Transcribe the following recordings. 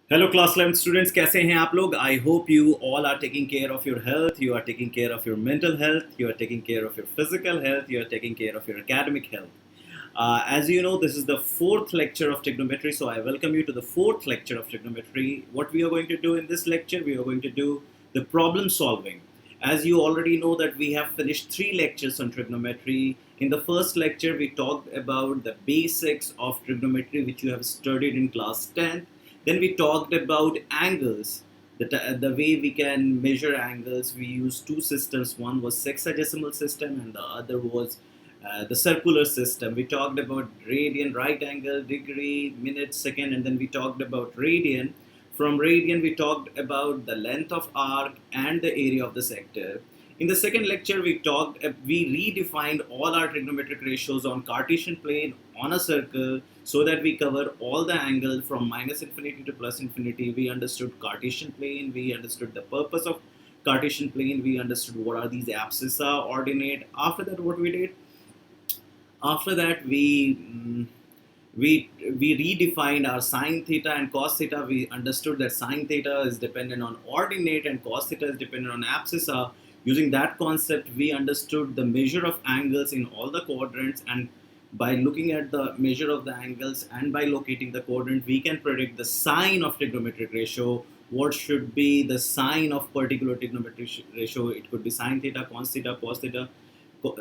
Hello class 11 students, कैसे हैं आप लोग? I hope you all are taking care of your health, you are taking care of your mental health, you are taking care of your physical health, you are taking care of your academic health. As you know, this is the fourth lecture of trigonometry, so I welcome you to the fourth lecture of trigonometry. What we are going to do in this lecture, we are going to do the problem solving. As you already know that we have finished three lectures on trigonometry. In the first lecture, we talked about the basics of trigonometry, which you have studied in class 10th. Then we talked about angles, the way we can measure angles. We used two systems. One was sexagesimal system and the other was the circular system. We talked about radian, right angle, degree, minute, second, and then we talked about radian. From radian, we talked about the length of arc and the area of the sector. In the second lecture, we redefined all our trigonometric ratios on Cartesian plane on a circle so that we cover all the angles from minus infinity to plus infinity. We understood Cartesian plane, we understood the purpose of Cartesian plane, we understood what are these abscissa, ordinate. After that, what we did? After that, we redefined our sine theta and cos theta. We understood that sine theta is dependent on ordinate and cos theta is dependent on abscissa. Using that concept, we understood the measure of angles in all the quadrants, and by looking at the measure of the angles and by locating the quadrant, we can predict the sign of trigonometric ratio. What should be the sign of particular trigonometric ratio? It could be sine theta, cos theta,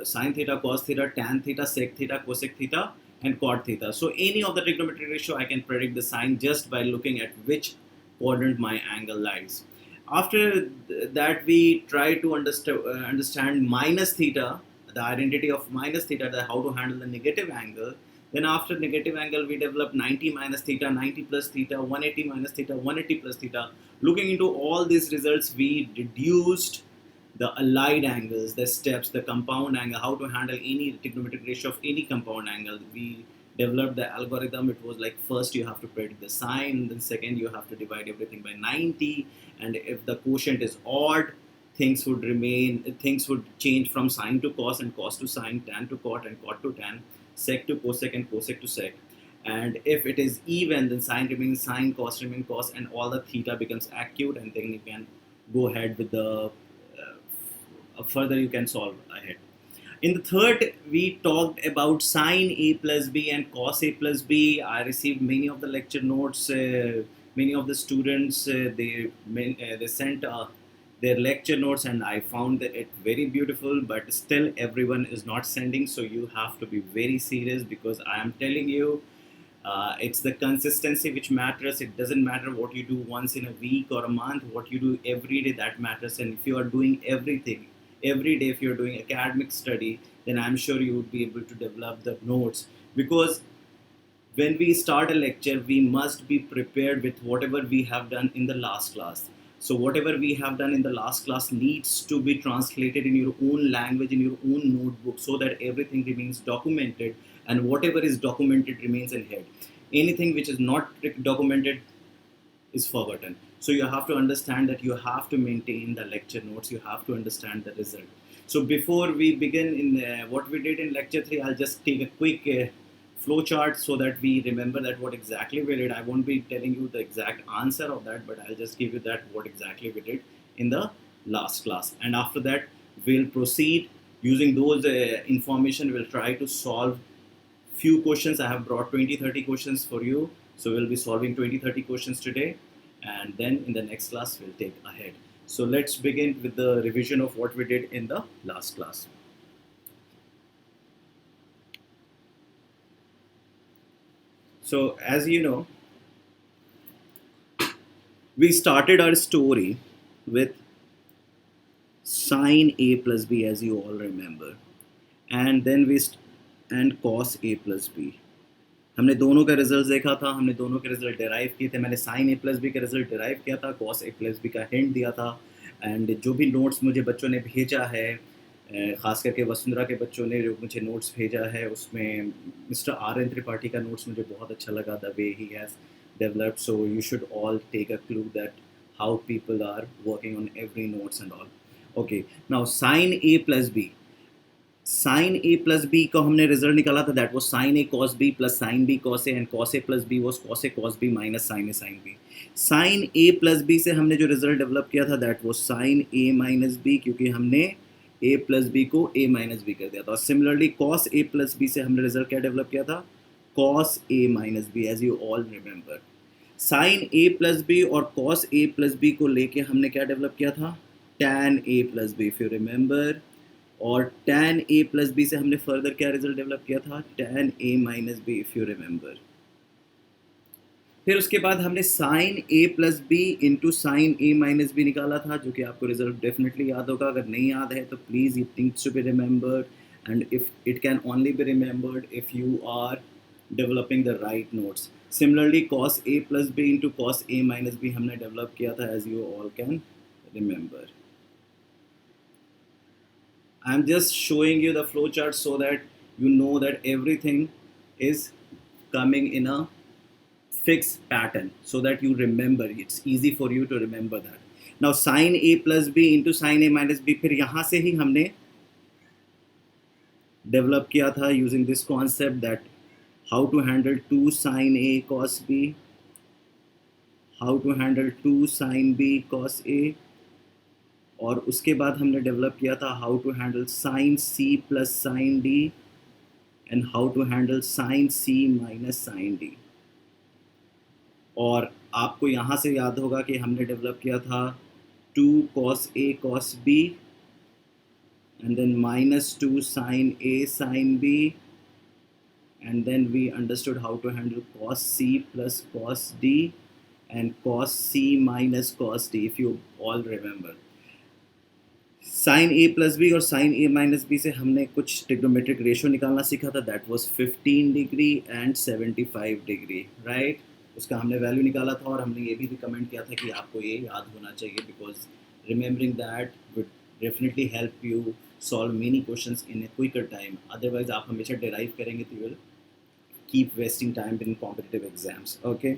sine theta, cos theta, tan theta, sec theta, cosec theta, and cot theta. So any of the trigonometric ratio, I can predict the sign just by looking at which quadrant my angle lies. After that, we try to understand minus theta, the identity of minus theta, how to handle the negative angle. Then after negative angle, we develop 90 minus theta, 90 plus theta, 180 minus theta, 180 plus theta. Looking into all these results, we deduced the allied angles, the steps, the compound angle, how to handle any trigonometric ratio of any compound angle. We developed the algorithm. It was like first you have to predict the sign, then second you have to divide everything by 90, and if the quotient is odd, things would change from sine to cos and cos to sine, tan to cot and cot to tan, sec to cosec and cosec to sec. And if it is even, then sine remains sine, cos remains cos, and all the theta becomes acute, and then you can go ahead with the further you can solve ahead. In the third, we talked about sine A plus B and cos A plus B. I received many of the lecture notes. Many of the students they sent their lecture notes, and I found that it very beautiful. But still, everyone is not sending. So you have to be very serious because I am telling you, it's the consistency which matters. It doesn't matter what you do once in a week or a month. What you do every day, that matters. And if you are doing everything every day, if you're doing academic study, then I'm sure you would be able to develop the notes. Because when we start a lecture, we must be prepared with whatever we have done in the last class. So whatever we have done in the last class needs to be translated in your own language, in your own notebook, so that everything remains documented, and whatever is documented remains in head. Anything which is not documented is forgotten. So you have to understand that you have to maintain the lecture notes, you have to understand the result. So before we begin in what we did in lecture 3, I'll just take a quick flow chart so that we remember that what exactly we did. I won't be telling you the exact answer of that, but I'll just give you that what exactly we did in the last class. And after that, we'll proceed using those information. We'll try to solve few questions. I have brought 20-30 questions for you, so we'll be solving 20-30 questions today, and then in the next class we'll take ahead. So let's begin with the revision of what we did in the last class. So as you know, we started our story with sine A plus B, as you all remember, and then and cos A plus B. हमने दोनों का result देखा था, हमने दोनों के result derive किए थे. मैंने साइन ए प्लस बी का रिजल्ट डिराइव किया था, कॉस ए प्लस बी का हिंट दिया था. एंड जो भी नोट्स मुझे बच्चों ने भेजा है, ख़ास करके वसुंधरा के बच्चों ने जो मुझे नोट्स भेजा है, उसमें मिस्टर आर एन त्रिपाठी का नोट्स मुझे बहुत अच्छा लगा, the way he has developed. So you should all take a clue that how people are working on every notes and all. Okay, now sine a plus b. Sine A plus b का हमने result निकाला था, that was sine A cos B plus sine B cos a, and cos a plus b was cos a cos b minus sine a sine b. Sine A plus b से हमने जो result develop किया था that was sine A minus b, क्योंकि हमने ए plus b को ए minus B कर दिया था। और similarly cos a plus b से हमने रिजल्ट क्या डेवलप किया था, cos a minus b, as you all remember. Sine A plus b और कॉस ए प्लस बी को लेके हमने क्या डेवलप किया था, tan a plus b, if you remember. और tan a प्लस बी से हमने फर्दर क्या रिजल्ट डेवलप किया था, tan a minus b, if you remember. फिर उसके बाद हमने sine a plus b into sine a minus b निकाला था, जो कि आपको रिजल्ट डेफिनेटली याद होगा। अगर नहीं याद है तो please it needs to be remembered, and if it can only be remembered if you are developing the right notes. Similarly cos a plus b into cos a minus b हमने develop किया था, as you all can remember. I'm just showing you the flow chart so that you know that everything is coming in a fixed pattern, so that you remember. It's easy for you to remember that. Now sin a plus b into sin a minus b, फिर यहाँ से ही हमने develop किया था using this concept that how to handle 2 sin a cos b, how to handle 2 sin b cos a, और उसके बाद हमने डेवलप किया था how to handle sine C plus sine d and how to handle sine C minus sine d. और आपको यहाँ से याद होगा कि हमने डेवलप किया था 2 cos a cos b and then minus 2 sin a sin b, and then we understood how to handle cos c plus cos d and cos c minus cos d, if you all remember। Sine A plus b और sine ए minus b से हमने कुछ trigonometric ratio निकालना सीखा था, that was 15 degree and 75 degree, right. उसका हमने value निकाला था और हमने ये भी रिकमेंड किया था कि आपको ये याद होना चाहिए, because remembering that would definitely help you solve many questions in a quicker time. Otherwise आप हमेशा डिराइव करेंगे तो you will keep wasting time in competitive exams. Okay,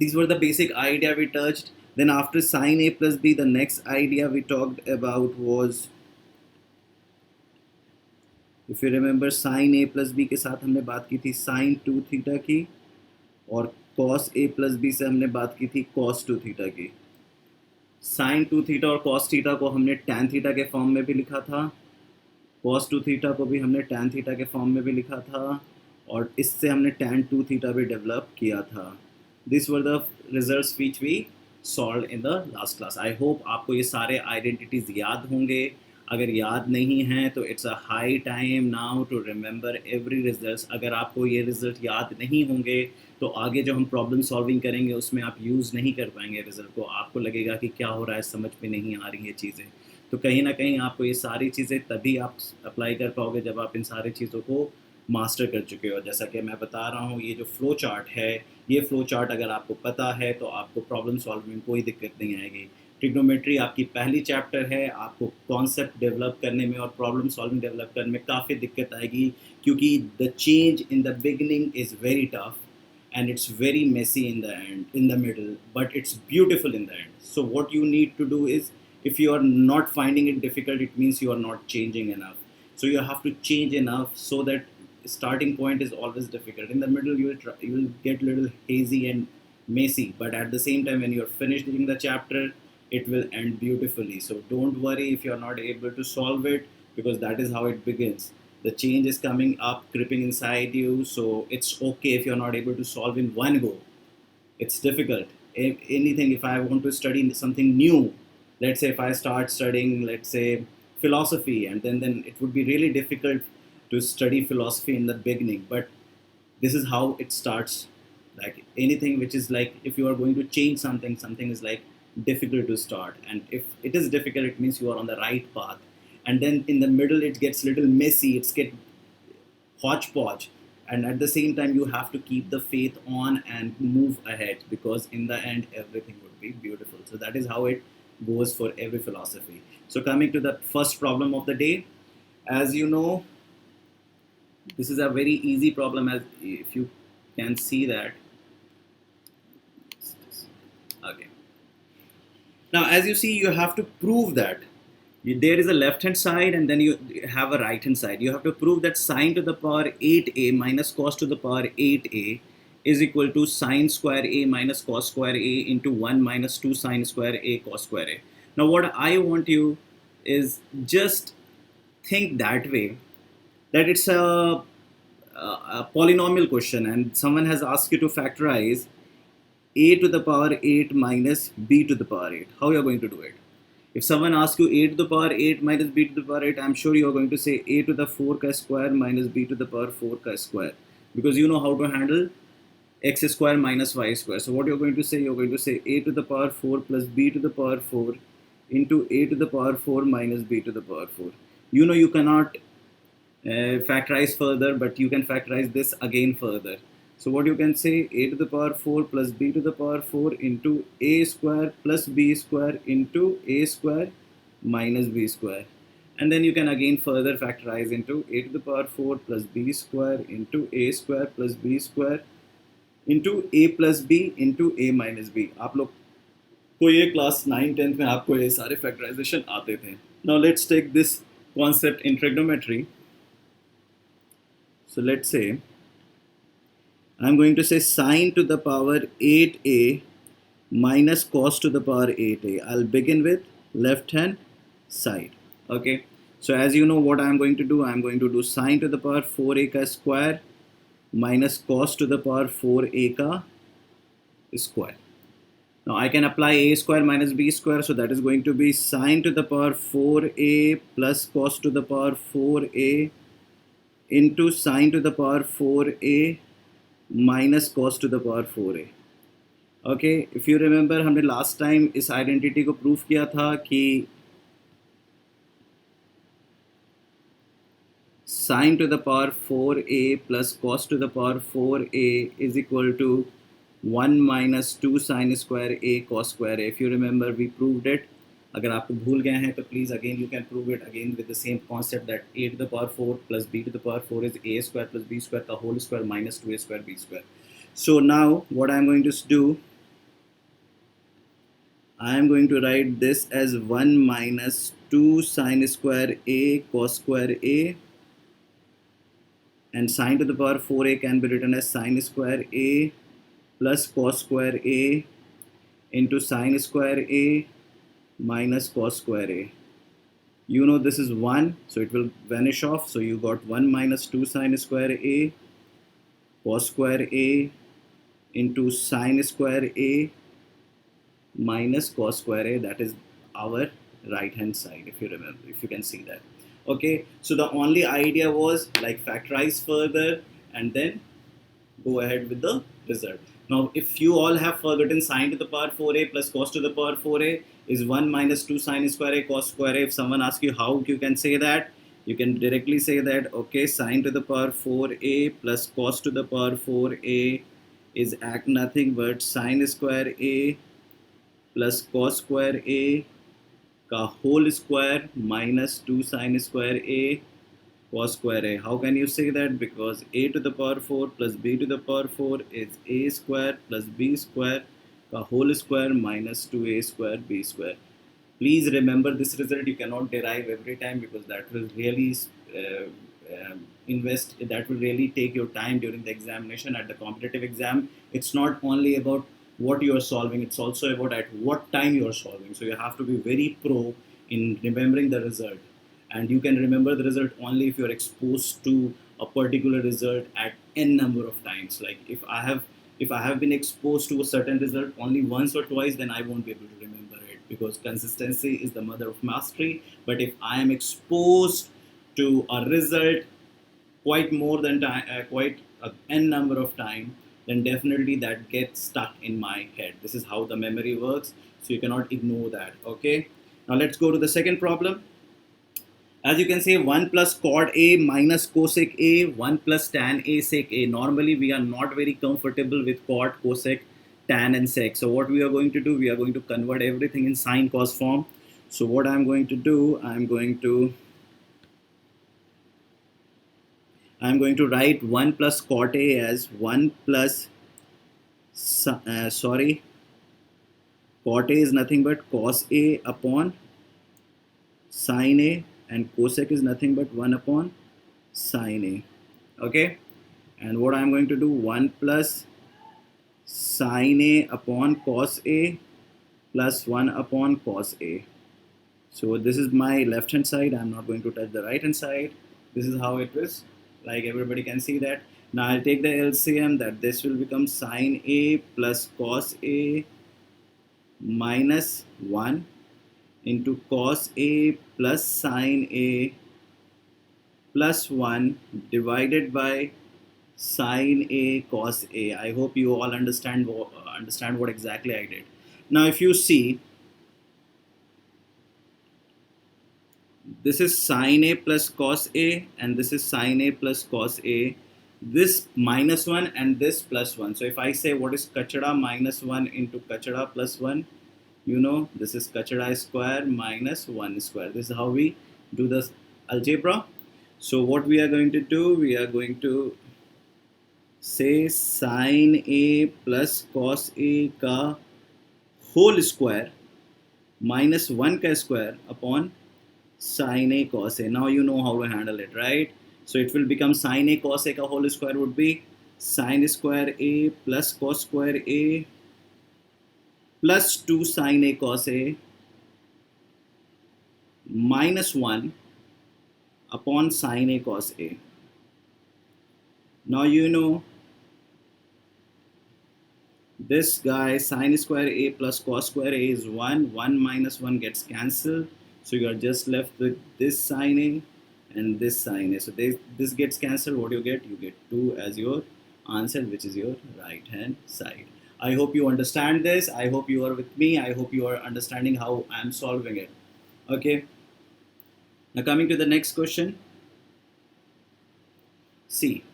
these were the basic idea we touched. Then after sin a plus b, the next idea we talked about was, if you remember, sin a plus b के साथ हमने बात की थी sin 2 theta की, और cos a plus b से हमने बात की थी cos 2 थीटा की। sin 2 थीटा और cos थीटा को हमने tan थीटा के फॉर्म में भी लिखा था, cos 2 थीटा को भी हमने tan थीटा के फॉर्म में भी लिखा था, और इससे हमने tan 2 थीटा भी डेवलप किया था। These were the results which we solved in the last class. I hope आपको ये सारे identities याद होंगे। अगर याद नहीं हैं तो it's a high time now to remember every results। अगर आपको ये रिजल्ट याद नहीं होंगे तो आगे जो हम प्रॉब्लम सॉल्विंग करेंगे उसमें आप यूज़ नहीं कर पाएंगे रिजल्ट को। आपको लगेगा कि क्या हो रहा है, समझ में नहीं आ रही है चीज़ें। तो कहीं ना कहीं आपको ये सारी चीज़ें तभी आप अप्लाई कर पाओगे जब आप इन सारी चीज़ों को मास्टर कर चुके हो। जैसा कि मैं बता रहा हूँ, ये जो फ्लो चार्ट है, ये फ्लो चार्ट अगर आपको पता है तो आपको प्रॉब्लम सॉल्व में कोई दिक्कत नहीं आएगी। ट्रिग्नोमेट्री आपकी पहली चैप्टर है, आपको कॉन्सेप्ट डेवलप करने में और प्रॉब्लम सॉल्विंग डेवलप करने में काफ़ी दिक्कत आएगी, क्योंकि the change in the beginning is very tough and it's very messy in the end, in the middle, but it's beautiful in the end. So what you need to do is, if you are not finding it difficult, it means you are not changing enough. So you have to change enough so that starting point is always difficult. In the middle you will get little hazy and messy, but at the same time when you're finished reading the chapter, it will end beautifully. So don't worry if you're not able to solve it, because that is how it begins. The change is coming up, creeping inside you, so it's okay if you're not able to solve in one go. It's difficult. If I want to study something new, let's say if I start studying, let's say, philosophy, and then it would be really difficult to study philosophy in the beginning. But this is how it starts. Like anything which is like, if you are going to change something, something is like difficult to start, and if it is difficult, it means you are on the right path. And then in the middle it gets little messy, it's get hodgepodge, and at the same time you have to keep the faith on and move ahead, because in the end everything would be beautiful. So that is how it goes for every philosophy. So coming to the first problem of the day, as you know, this is a very easy problem, as if you can see that. Okay, now as you see, you have to prove that There is a left hand side and then you have a right hand side. You have to prove that sine to the power 8a minus cos to the power 8a is equal to sine square a minus cos square a into 1 minus 2 sine square a cos square a. Now what I want you is just think that way, that it's a polynomial question and someone has asked you to factorize a to the power 8 minus b to the power 8. How you are going to do it? If someone asks you a to the power 8 minus b to the power 8, I'm sure you are going to say a to the 4 ka square minus b to the power 4 ka square, because you know how to handle x square minus y square. So what you're going to say, you're going to say a to the power 4 plus b to the power 4 into a to the power 4 minus b to the power 4. You know you cannot factorize further, but you can factorize this again further. So what you can say, a to the power 4 plus b to the power 4 into a square plus b square into a square minus b square. And then you can again further factorize into a to the power 4 plus b square into a square plus b square into a plus b into a minus b. आप लोग को ये class 9-10 में आपको ये सारे factorisation आते थे. Now let's take this concept in trigonometry. So let's say I'm going to say sine to the power 8a minus cos to the power 8a. I'll begin with left hand side. Okay. So as you know what I'm going to do, I'm going to do sine to the power 4a ka square minus cos to the power 4a ka square. Now I can apply a square minus b square, so that is going to be sine to the power 4a plus cos to the power 4a into sine to the power 4a minus cos to the power 4a. Okay, if you remember हमने last time इस identity को proof किया था कि sine to the power 4a plus cos to the power 4a is equal to 1 minus 2 sine square a cos square a. If you remember we proved it. अगर आपको भूल गए हैं तो please again you can prove it again with the same concept that a to the power 4 plus b to the power 4 is a square plus b square का whole square minus 2a square b square. So now what I am going to do, I am going to write this as 1 minus 2 sine square a cos square a, and sine to the power 4a can be written as sine square a plus cos square a into sine square a minus cos square a. You know this is 1, so it will vanish off. So you got 1 minus 2 sine square a cos square a into sine square a minus cos square a. That is our right hand side, if you remember, if you can see that. Okay, so the only idea was like factorize further and then go ahead with the result. Now if you all have forgotten, sine to the power 4a plus cos to the power 4a is 1 minus 2 sine square a cos square a. If someone asks you how you can say that, you can directly say that okay, sine to the power 4a plus cos to the power 4a is nothing but sine square a plus cos square a का whole square minus 2 sine square a cos square a. How can you say that? Because a to the power 4 plus b to the power 4 is a square plus b square का whole square minus 2a square b square. Please remember this result. You cannot derive every time because that will really that will really take your time during the examination. At the competitive exam, it's not only about what you are solving, it's also about at what time you are solving. So you have to be very pro in remembering the result, and you can remember the result only if you are exposed to a particular result at n number of times. Like if I have been exposed to a certain result only once or twice, then I won't be able to remember it, because consistency is the mother of mastery. But if I am exposed to a result quite more than quite n number of time, then definitely that gets stuck in my head. This is how the memory works, so you cannot ignore that. Okay, now let's go to the second problem. As you can say, 1 plus cot a minus cosec a, 1 plus tan a sec a. Normally we are not very comfortable with cot, cosec, tan and sec. So what we are going to do, we are going to convert everything in sine cos form. So what I'm going to do, I'm going to write 1 plus cot a as 1 plus, cot a is nothing but cos a upon sine A, and cosec is nothing but 1 upon sine A. Okay, and what I'm going to do, 1 plus sine A upon cos A plus 1 upon cos A. So this is my left hand side. I'm not going to touch the right hand side. This is how it is, like everybody can see that. Now I'll take the LCM, that this will become sine A plus cos A minus 1 into cos A plus sine A plus 1 divided by sine A cos A. I hope you all understand what exactly I did. Now if you see, this is sine A plus cos A, and this is sine A plus cos A. This minus 1 and this plus 1. So if I say what is kachada minus 1 into kachada plus 1, you know this is kachada square minus 1 square. This is how we do the algebra. So what we are going to do, we are going to say sine A plus cos A ka whole square minus 1 ka square upon sine A cos A. Now you know how to handle it, right? So it will become sine A cos A ka whole square would be sine square A plus cos square A plus 2 sine A cos A minus 1 upon sine A cos A. Now you know this guy, sine square A plus cos square A is 1. 1 minus 1 gets cancelled. So you are just left with this sine A and this sine A. So this gets cancelled. What you get? You get 2 as your answer, which is your right hand side. I hope you understand this. I hope you are with me. I hope you are understanding how I am solving it. Okay. Now coming to the next question. See.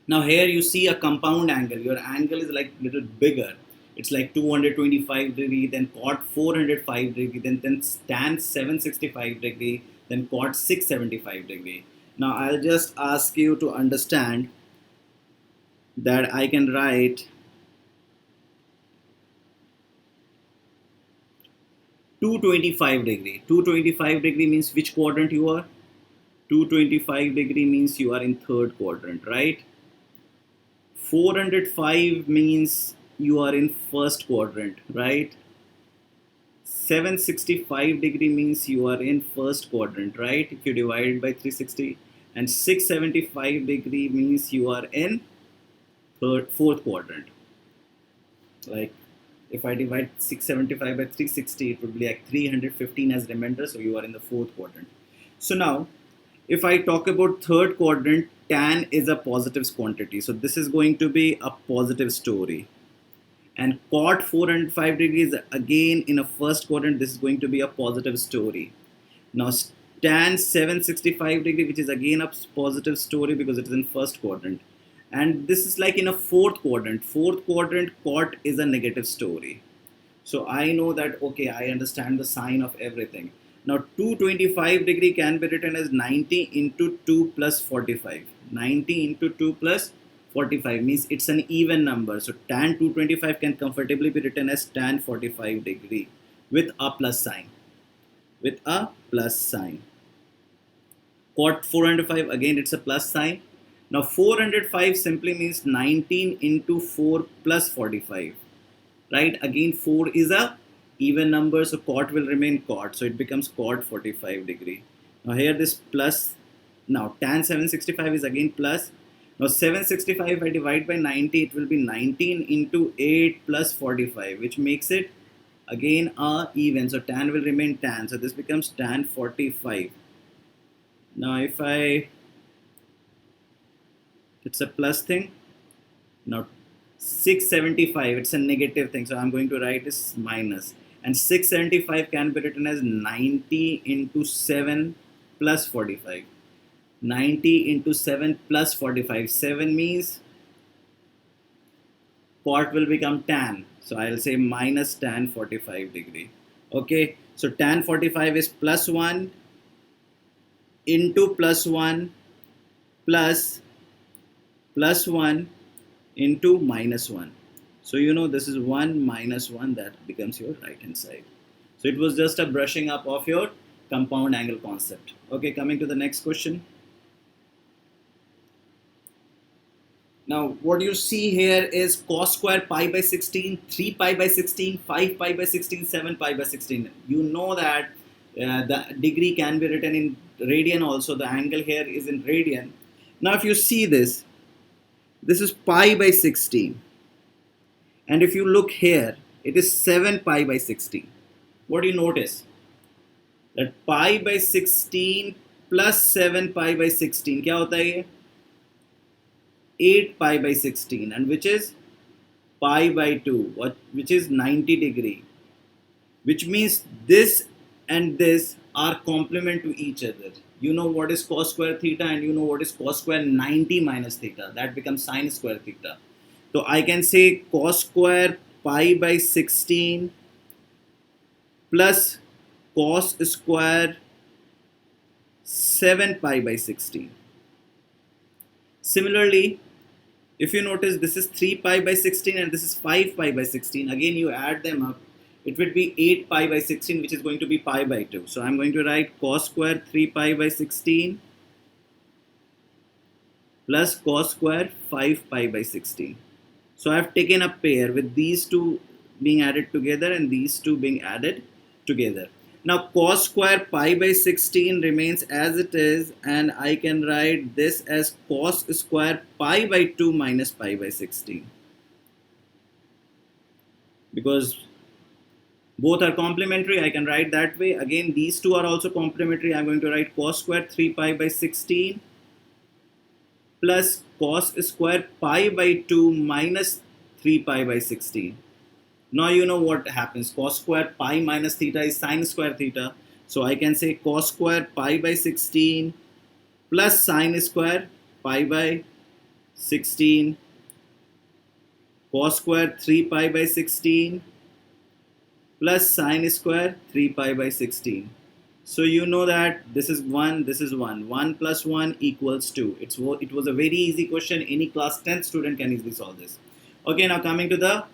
Now here you see a compound angle. Your angle is like little bigger. It's like 225 degree, then cot 405 degree, then tan 765 degree, then cot 675 degree. Now I'll just ask you to understand that I can write 225 degree. 225 degree means which quadrant you are? 225 degree means you are in third quadrant, right? 405 means you are in first quadrant, right? 765 degree means you are in first quadrant, right? If you divide it by 360, and 675 degree means you are in fourth quadrant. Like if I divide 675 by 360, it would be like 315 as remainder, so you are in the fourth quadrant. So now if I talk about third quadrant, tan is a positive quantity, so this is going to be a positive story. And cot 405 degrees again in a first quadrant, this is going to be a positive story. Now tan 765 degree, which is again a positive story because it is in first quadrant, and this is like in a fourth quadrant. Fourth quadrant, cot is a negative story. So I know that, okay, I understand the sign of everything. Now 225 degree can be written as 90 into 2 plus 45. 90 into 2 plus 45 means it's an even number. So tan 225 can comfortably be written as tan 45 degree with a plus sign. With a plus sign. Cot 405, again it's a plus sign. Now 405 simply means 19 into 4 plus 45. Right? Again 4 is a even number, so cot will remain cot, so it becomes cot 45 degree. Now here this plus, now tan 765 is again plus. Now 765 if I divide by 90, it will be 19 into 8 plus 45, which makes it again a even, so tan will remain tan, so this becomes tan 45. Now if it's a plus thing. Now 675, it's a negative thing, so I'm going to write this minus. And 675 can be written as 90 into 7 plus 45. 90 into 7 plus 45. 7 means cot will become tan. So I'll say minus tan 45 degree. Okay, so tan 45 is plus 1 into plus 1 plus 1 into minus 1. So you know this is 1 minus 1, that becomes your right hand side. So it was just a brushing up of your compound angle concept. Okay, coming to the next question. Now what you see here is cos square pi by 16, 3 pi by 16, 5 pi by 16, 7 pi by 16. You know that the degree can be written in radian also. The angle here is in radian. Now if you see this is pi by 16. And if you look here, it is 7 pi by 16. What do you notice? That pi by 16 plus 7 pi by 16, क्या होता है ये? 8 pi by 16, and which is pi by 2, which is 90 degree, which means this and this are complement to each other. You know what is cos square theta, and you know what is cos square 90 minus theta. That becomes sin square theta. So I can say cos square pi by 16 plus cos square 7 pi by 16. Similarly, if you notice, this is 3 pi by 16 and this is 5 pi by 16. Again, you add them up, it would be 8 pi by 16, which is going to be pi by 2. So I'm going to write cos square 3 pi by 16 plus cos square 5 pi by 16. So I've taken a pair with these two being added together and these two being added together. Now cos square pi by 16 remains as it is, and I can write this as cos square pi by 2 minus pi by 16. Because both are complementary, I can write that way. Again, these two are also complementary. I'm going to write cos square 3 pi by 16 plus cos square pi by 2 minus 3 pi by 16. Now you know what happens. Cos square pi minus theta is sin square theta. So I can say cos square pi by 16 plus sin square pi by 16 cos square 3 pi by 16 plus sin square 3 pi by 16. So you know that this is 1, this is 1. 1 plus 1 equals 2. It was a very easy question. Any class 10th student can easily solve this. Okay, now coming to the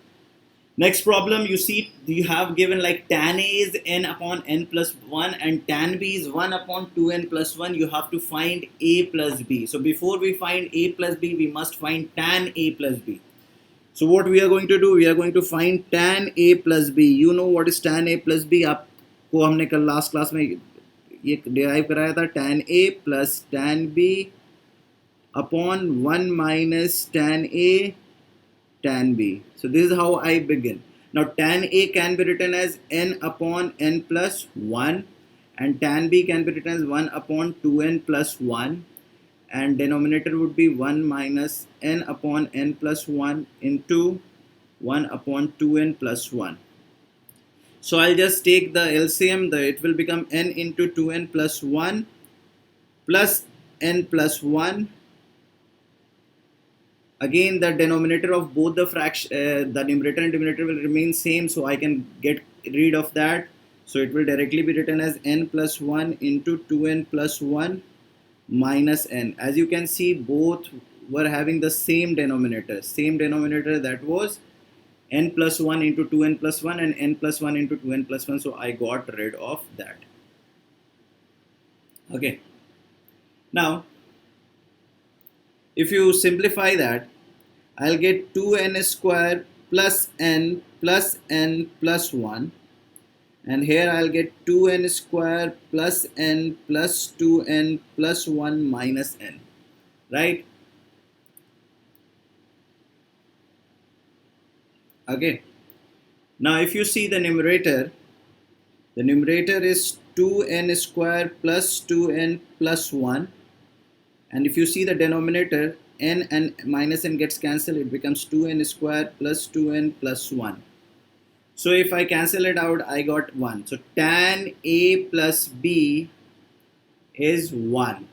next problem. You see, you have given like tan A is n upon n plus 1 and tan B is 1 upon 2n plus 1. You have to find A plus B. So before we find A plus B, we must find tan A plus B. So what we are going to do, we are going to find tan A plus B. You know what is tan A plus B? आपको हमने कल last class में ये derive कराया था. tan A plus tan B upon 1 minus tan A tan B. So this is how I begin. Now tan A can be written as n upon n plus 1 and tan B can be written as 1 upon 2n plus 1, and denominator would be 1 minus n upon n plus 1 into 1 upon 2n plus 1. So I'll just take the LCM. It will become n into 2n plus 1 plus n plus 1. Again, the denominator of both the fraction, the numerator and denominator will remain same, so I can get rid of that. So it will directly be written as n plus 1 into 2n plus 1 minus n. As you can see, both were having the same denominator. That was n plus 1 into 2n plus 1 and n plus 1 into 2n plus 1. So I got rid of that. Okay. Now, if you simplify that, I'll get 2n square plus n plus 1, and here I'll get 2n square plus n plus 2n plus 1 minus n, right? Okay. Now if you see the numerator is 2n square plus 2n plus 1. And if you see the denominator, n and minus n gets cancelled, it becomes 2n square plus 2n plus 1. So if I cancel it out, I got 1. So tan A plus B is 1.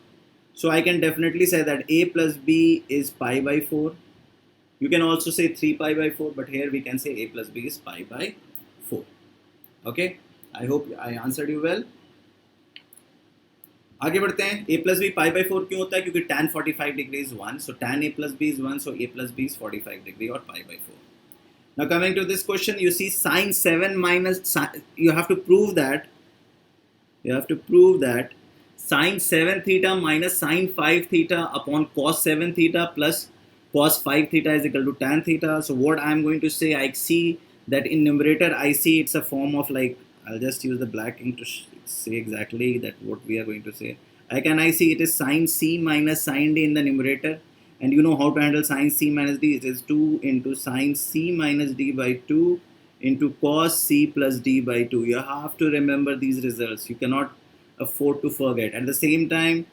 So I can definitely say that A plus B is pi by 4. You can also say 3 pi by 4, but here we can say A plus B is pi by 4. Okay, I hope I answered you well. आगे बढ़ते हैं. A plus B pi by 4 क्यों होता है? क्योंकि tan 45 degree is 1. So tan A plus B is 1. So A plus B is 45 degree or pi by 4. Now coming to this question, you see sin 7 minus, you have to prove that You have to prove that sine 7 theta minus sine 5 theta upon cos 7 theta plus cos 5 theta is equal to tan theta. So what I'm going to say, I see that in numerator I see it's a form of like, I'll just use the black ink to say exactly that what we are going to say. I see it is sine c minus sine d in the numerator, and you know how to handle sine c minus d. It is 2 into sine c minus d by 2 into cos c plus d by 2. You have to remember these results. You cannot afford to forget. At the same time,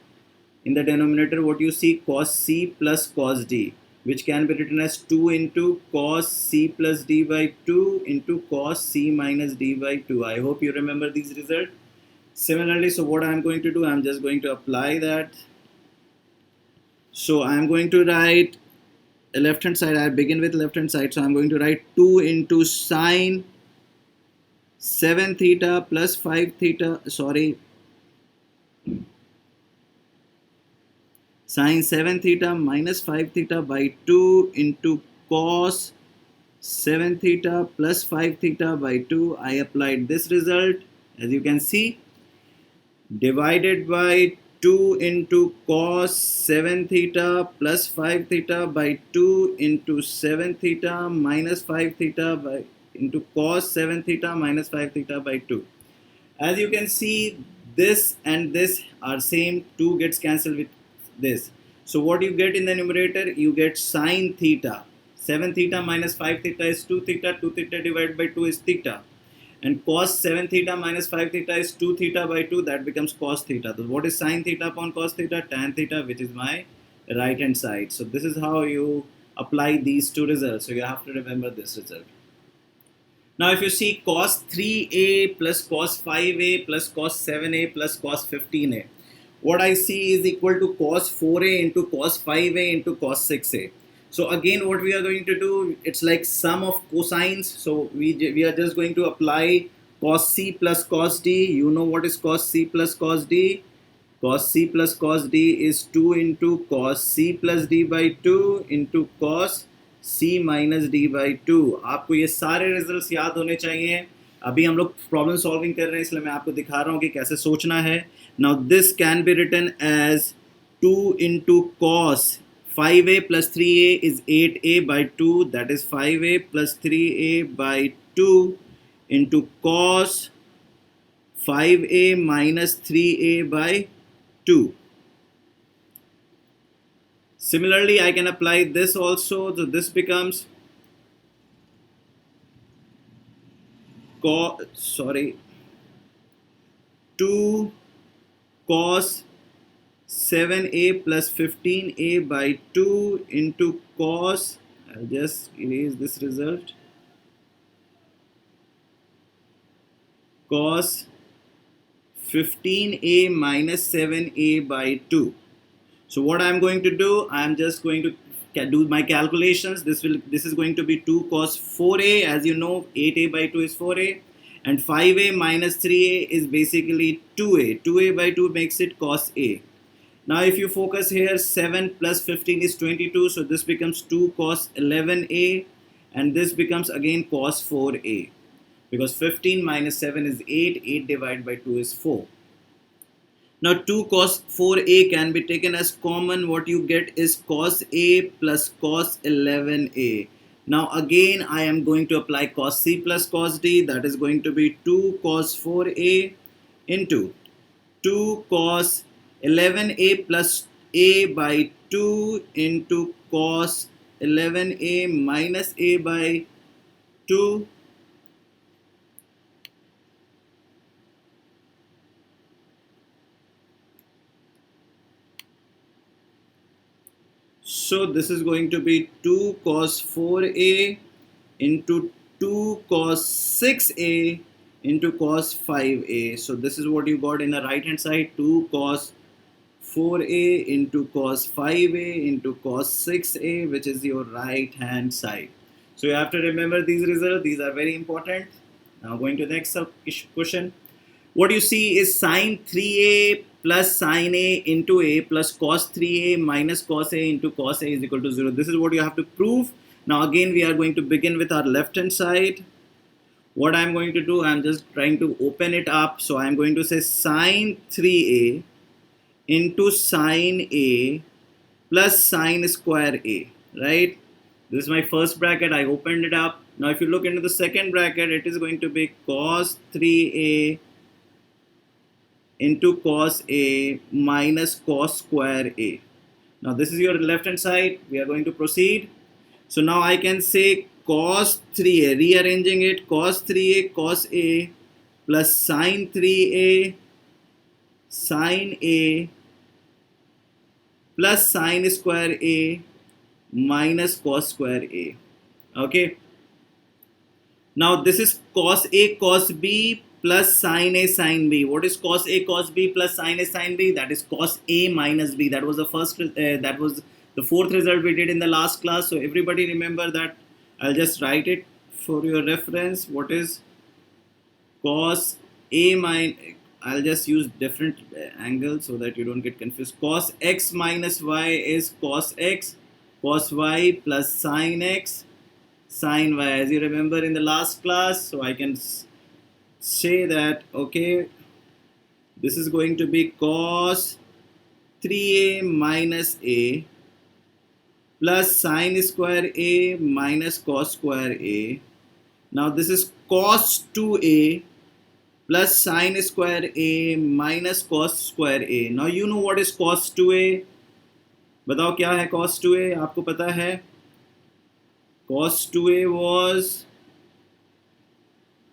in the denominator, what you see, cos c plus cos d, which can be written as 2 into cos c plus d by 2 into cos c minus d by 2. I hope you remember these results. Similarly, so what I'm going to do, I'm just going to apply that. So I'm going to write left hand side. I begin with left hand side, so I'm going to write 2 into sine 7 theta plus 5 theta, sorry, sine 7 theta minus 5 theta by 2 into cos 7 theta plus 5 theta by 2. I applied this result, as you can see, divided by 2 into cos 7 theta plus 5 theta by 2 into 7 theta minus 5 theta by into cos 7 theta minus 5 theta by 2. As you can see, this and this are same, 2 gets cancelled with this. So what you get in the numerator, you get sine theta. 7 theta minus 5 theta is 2 theta, 2 theta divided by 2 is theta. And cos 7 theta minus 5 theta is 2 theta by 2, that becomes cos theta. So what is sine theta upon cos theta? Tan theta, which is my right hand side. So this is how you apply these two results. So you have to remember this result. Now if you see cos 3a plus cos 5a plus cos 7a plus cos 15a, what I see is equal to cos 4a into cos 5a into cos 6a. So again, what we are going to do, it's like sum of cosines. So we are just going to apply cos c plus cos d. You know what is cos c plus cos d? Cos c plus cos d is 2 into cos c plus d by 2 into cos c minus d by 2. आपको ये सारे results याद होने चाहिए. अभी हम लोग problem solving कर रहे हैं, इसलिए मैं आपको दिखा रहा हूँ कि कैसे सोचना है. Now this can be written as 2 into cos 5a plus 3a is 8a by 2, that is 5a plus 3a by 2 into cos 5a minus 3a by 2. Similarly, I can apply this also. So this becomes 2 cos 7a plus 15a by 2 into cos, I'll just erase this result, cos 15a minus 7a by 2. So what I'm going to do, I'm just going to do my calculations. This is going to be 2 cos 4a, as you know 8a by 2 is 4a, and 5a minus 3a is basically 2a. 2a by 2 makes it cos a. Now if you focus here, 7 plus 15 is 22, so this becomes 2 cos 11a, and this becomes again cos 4a, because 15 minus 7 is 8, 8 divided by 2 is 4. Now 2 cos 4a can be taken as common. What you get is cos a plus cos 11a. Now again I am going to apply cos c plus cos d, that is going to be 2 cos 4a into 2 cos 11a plus a by 2 into cos 11a minus a by 2. So this is going to be 2 cos 4a into 2 cos 6a into cos 5a. So this is what you got in the right hand side, 2 cos 4a into cos 5a into cos 6a, which is your right hand side. So you have to remember these results. These are very important. Now going to the next question. What you see is sine 3a plus sine a into a plus cos 3a minus cos a into cos a is equal to 0. This is what you have to prove. Now again we are going to begin with our left hand side. what I'm going to do, I'm just trying to open it up. So I'm going to say sine 3a into sine a plus sine square a, right? This is my first bracket. I opened it up. Now if you look into the second bracket, it is going to be cos 3a into cos a minus cos square a. Now this is your left hand side. We are going to proceed. So now I can say cos 3a, rearranging it, cos 3a cos a plus sine 3a sine a plus sine square a minus cos square a. Okay. Now this is cos a cos b plus sine a sine b. What is cos a cos b plus sine a sine b? That is cos a minus b. That was the first. That was the fourth result we did in the last class. So everybody remember that. I'll just write it for your reference. What is cos a minus? I'll just use different angles so that you don't get confused. Cos x minus y is cos x, cos y plus sine x sine y, as you remember in the last class. So I can say that, okay, this is going to be cos 3a minus a plus sine square a minus cos square a. Now this is cos 2a plus sine square a minus cos square a. Now you know what is cos 2a. बताओ क्या है cos 2a, आपको पता है? Cos 2a was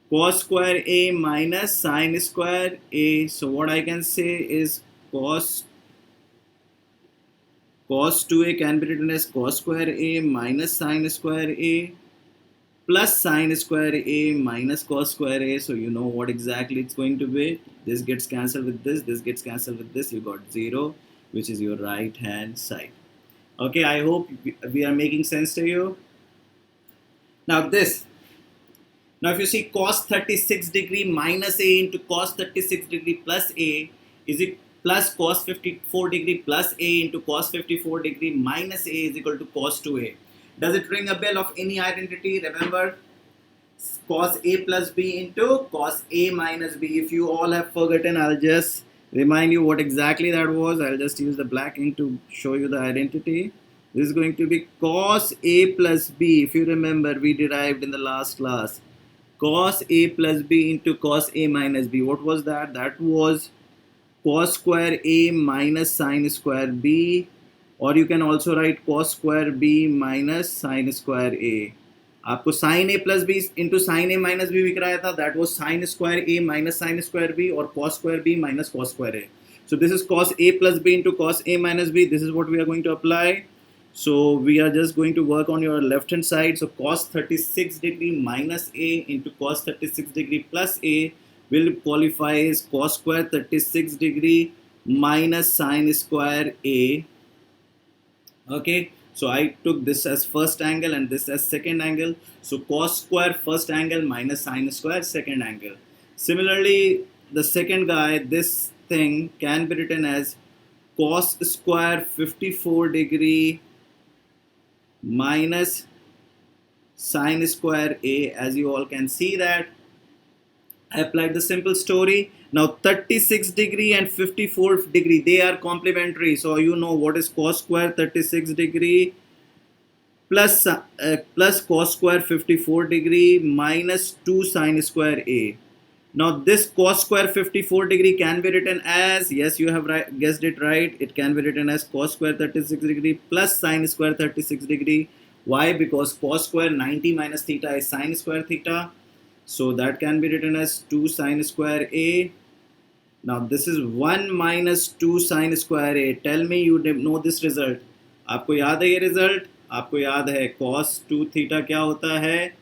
cos square a minus sine square a. So what I can say is cos 2a can be written as cos square a minus sine square a plus sine square a minus cos square a. So you know what exactly it's going to be. This gets cancelled with this gets cancelled with this. You got 0, which is your right hand side. Okay, I hope we are making sense to you. Now this. Now if you see cos 36 degree minus a into cos 36 degree plus a is it plus cos 54 degree plus a into cos 54 degree minus a is equal to cos 2a. Does it ring a bell of any identity? Remember, cos a plus b into cos a minus b. If you all have forgotten, I'll just remind you what exactly that was. I'll just use the black ink to show you the identity. This is going to be cos a plus b. If you remember, we derived in the last class cos a plus b into cos a minus b. What was that? That was cos square a minus sine square b, or you can also write cos square b minus sine square a. आपको sin a plus b into sin a minus b दिख रहा था. That was sin square a minus sin square b or cos square b minus cos square a. So this is cos a plus b into cos a minus b. This is what we are going to apply. So we are just going to work on your left hand side. So cos 36 degree minus a into cos 36 degree plus a will qualify as cos square 36 degree minus sine square a. Okay, so I took this as first angle and this as second angle. So cos square first angle minus sine square second angle. Similarly, the second guy, this thing can be written as cos square 54 degree minus sine square a. As you all can see that I applied the simple story. Now 36 degree and 54 degree, they are complementary. So you know what is cos square 36 degree plus cos square 54 degree minus 2 sine square a. Now this cos square 54 degree can be written as, yes, you have guessed it right, it can be written as cos square 36 degree plus sine square 36 degree. Why? Because cos square 90 minus theta is sine square theta. So that can be written as 2 sine square a. Now this is 1 minus 2 sine square a. Tell me you know this result. आपको याद है ये result? आपको याद है cos 2 theta क्या होता है?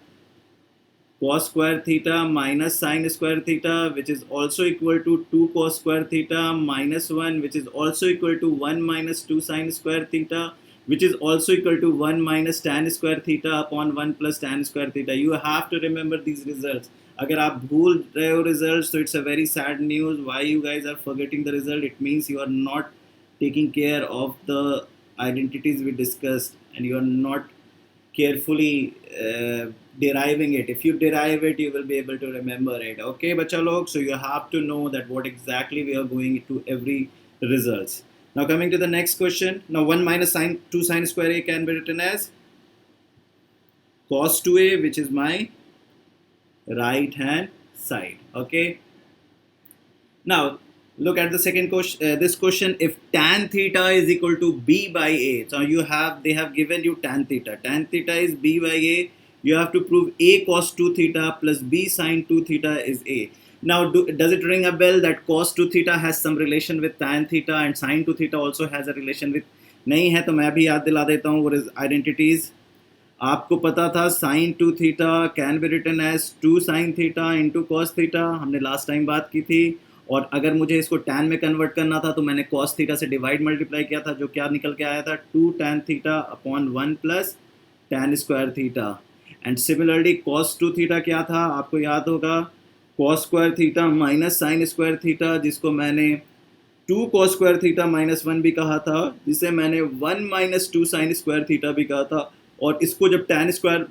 Cos square theta minus sine square theta, which is also equal to 2 cos square theta minus 1, which is also equal to 1 minus 2 sine square theta, which is also equal to 1 minus tan square theta upon 1 plus tan square theta. You have to remember these results. अगर आप भूल रहे हो results, so it's a very sad news. Why you guys are forgetting the result? It means you are not taking care of the identities we discussed and you are not carefully deriving it. If you derive it, you will be able to remember it. Okay, bacha log. So you have to know that what exactly we are going to every results. Now coming to the next question. Now 1 minus sine 2 sine square a can be written as cos 2a, which is my right hand side. Okay. Now look at the second question. This question: if tan theta is equal to b by a, so they have given you tan theta. Tan theta is b by a. You have to prove a cos 2 theta plus b sin 2 theta is a. Now, does it ring a bell that cos 2 theta has some relation with tan theta and sin 2 theta also has a relation with? नहीं है तो मैं भी याद दिला देता हूँ. What is identities? आपको पता था sin 2 theta can be written as 2 sin theta into cos theta, हमने लास्ट टाइम बात की थी. और अगर मुझे इसको tan में कन्वर्ट करना था तो मैंने cos थीटा से डिवाइड मल्टीप्लाई किया था, जो क्या निकल के आया था 2 tan theta upon 1 plus tan square theta. And similarly cos 2 theta क्या था आपको याद होगा, cos square theta minus sine square theta, जिसको मैंने 2 cos स्क्वायर थीटा माइनस 1 भी कहा था, जिसे मैंने 1 माइनस 2 साइन स्क्वायर थीटा भी कहा था. और इसको जब tan स्क्वायर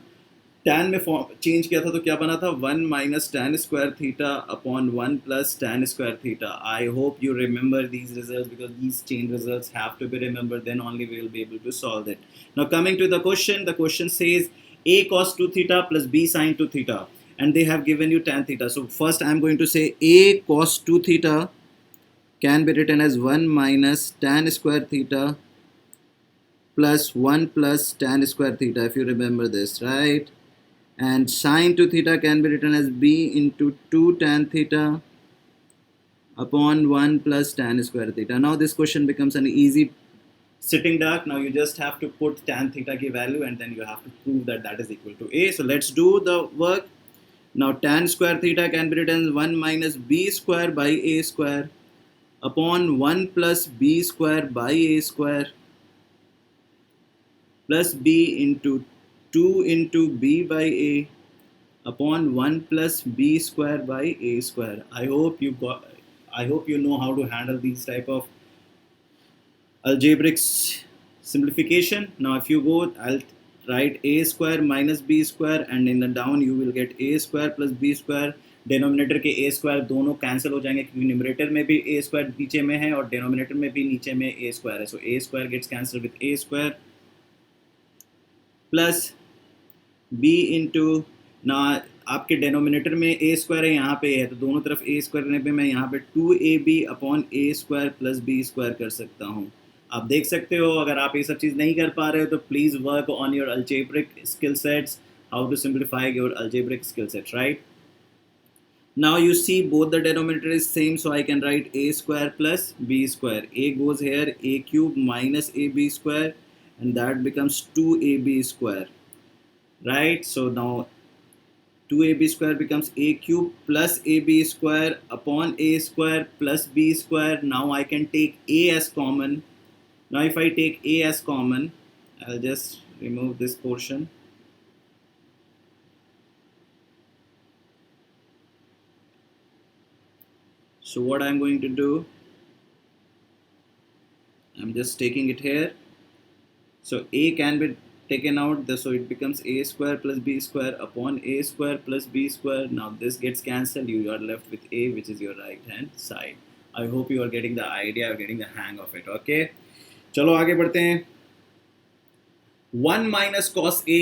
tan में फॉर्म चेंज किया था तो क्या बना था 1 minus tan square theta upon 1 plus tan square theta. I hope you remember these results because these chain results have to be remembered, then only we will be able to solve it. Now coming to the question says a cos 2 theta plus b sin 2 theta and they have given you tan theta. So first I am going to say a cos 2 theta can be written as 1 minus tan square theta plus 1 plus tan square theta, if you remember this, right? And sin 2 theta can be written as b into 2 tan theta upon 1 plus tan square theta. Now this question becomes an easy sitting duck. Now you just have to put tan theta ki value and then you have to prove that that is equal to a. So let's do the work. Now tan square theta can be written as 1 minus b square by a square upon 1 plus b square by a square plus b into 2 into b by a upon 1 plus b square by a square. I hope you know how to handle these type of algebraic simplification. Now if you go, I'll write a square minus b square and in the down you will get a square plus b square. Denominator के a square दोनों cancel हो जाएंगे क्योंकि numerator में भी a square नीचे में है और डिनोमिनेटर में भी नीचे में a स्क्वायर है. So a square gets cancel with a square plus b into, ना आपके डिनोमिनेटर में a स्क्वायर है, यहाँ पे है तो दोनों तरफ a स्क्वायर करने पे मैं यहाँ पे 2ab upon a square plus b square कर सकता हूँ. आप देख सकते हो अगर आप ये सब चीज़ नहीं कर पा रहे हो तो please work on your algebraic skill sets, how to simplify your algebraic skill sets, right? Now you see both the denominator is same, so I can write a square plus b square. A goes here, a cube minus ab square, and that becomes 2ab square, right? So now 2ab square becomes a cube plus ab square upon a square plus b square. Now I can take a as common. Now if I take a as common, I'll just remove this portion. So what I'm going to do, I'm just taking it here. So a can be taken out, so it becomes a square plus b square upon a square plus b square. Now this gets cancelled, you are left with a, which is your right hand side. I hope you are getting the idea, getting the hang of it. Okay, चलो आगे बढ़ते हैं. 1 minus cos a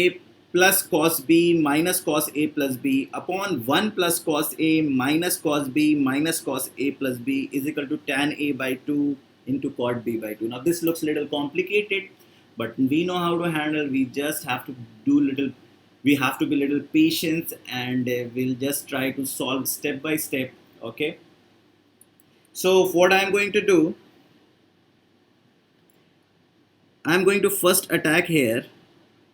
plus cos b minus cos a plus b upon 1 plus cos a minus cos b minus cos a plus b is equal to tan a by 2 into cot b by 2. Now this looks a little complicated, but we know how to handle. We just have to we have to be little patient and we'll just try to solve step by step. Okay, so what I'm going to do, I'm going to first attack here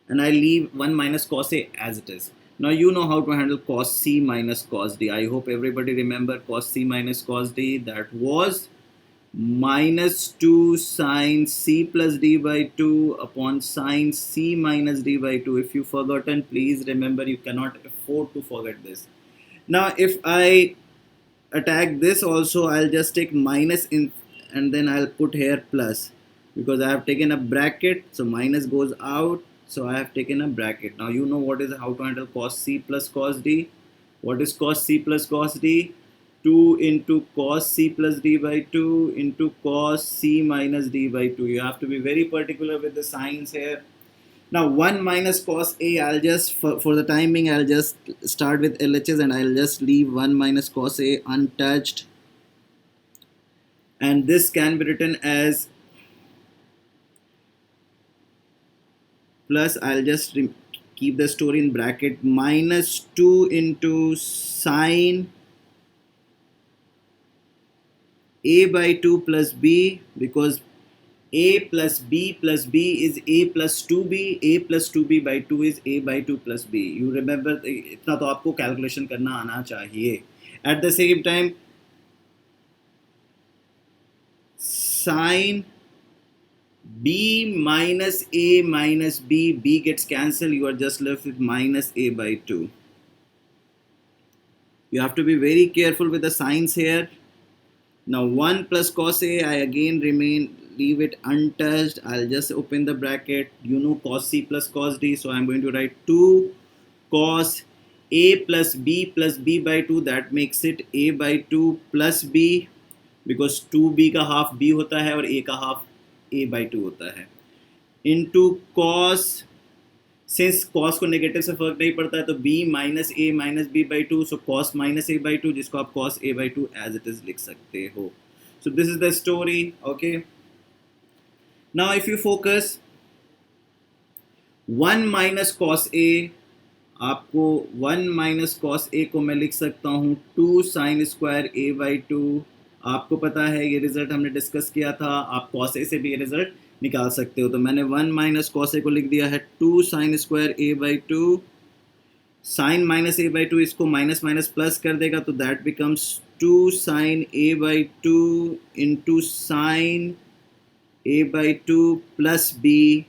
and I leave 1 minus cos a as it is. Now you know how to handle cos c minus cos d. I hope everybody remember cos c minus cos d. That was minus 2 sine c plus d by 2 upon sine c minus d by 2. If you've forgotten, please remember, you cannot afford to forget this. Now if I attack this also, I'll just take minus in and then I'll put here plus, because I have taken a bracket, so minus goes out. so I have taken a bracket. Now you know what is how to handle cos C plus cos D. What is cos C plus cos D? 2 into cos C plus D by 2 into cos C minus D by 2. You have to be very particular with the signs here. Now 1 minus cos A, I'll just, for the timing, I'll just start with LHS and I'll just leave 1 minus cos A untouched. And this can be written as plus, I'll just keep the story in bracket, minus 2 into sine A by 2 plus B, because A plus B is A plus 2B, A plus 2B by 2 is A by 2 plus B. You remember, इतना तो आपको calculation करना आना चाहिए. At the same time, sine B minus A minus B, B gets cancelled, you are just left with minus A by 2. You have to be very careful with the signs here. Now 1 plus cos A, I again leave it untouched. I'll just open the bracket. You know cos C plus cos D, so I'm going to write 2 cos A plus B by 2. That makes it A by 2 plus B, because 2B का half B होता है और A का half A by 2 होता है, into cos, since cos को negative से फर्क नहीं पड़ता है तो B minus A minus B by 2, so cos minus A by 2, जिसको आप cos A by 2 as it is लिख सकते हो. So this is the story. Okay, now if you focus 1 minus cos A, आपको 1 minus cos A को मैं लिख सकता हूँ 2 sin square A by 2. आपको पता है ये रिजल्ट हमने डिस्कस किया था, आप cos A से भी ये रिजल्ट निकाल सकते हो. तो मैंने 1 माइनस cos A को लिख दिया है 2 sin square A by 2. Sine minus A by 2 इसको माइनस माइनस प्लस कर देगा, तो that becomes 2 sin A by 2 into sine A by 2 plus B.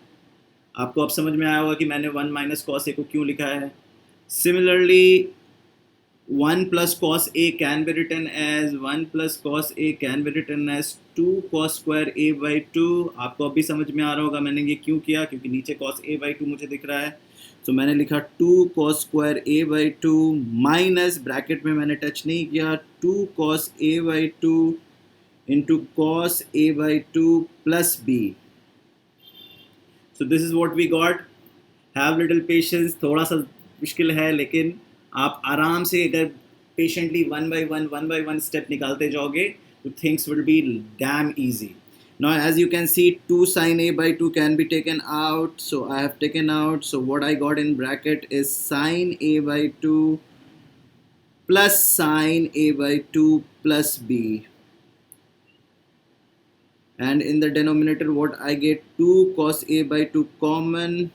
आपको अब समझ में आया होगा कि मैंने 1 माइनस cos A को क्यों लिखा है. Similarly 1 plus cos A can be written as 1 plus cos A can be written as 2 cos square A by 2. आपको अभी समझ में आ रहा होगा मैंने ये क्यों किया, क्योंकि नीचे cos A by 2 मुझे दिख रहा है, तो मैंने लिखा 2 cos square A by 2 minus, bracket में मैंने टच नहीं किया, 2 cos A by 2 into cos A by 2 plus B. So this is what we got. Have little patience. थोड़ा सा मुश्किल है, लेकिन आप आराम से अगर patiently one by one step निकालते जाओगे तो things will be dam easy. Now as you can see 2 sin A by 2 can be taken out, so I have taken out. So what I got in bracket is sin A by 2 plus sin A by 2 plus B, and in the denominator what I get, 2 cos A by 2 common,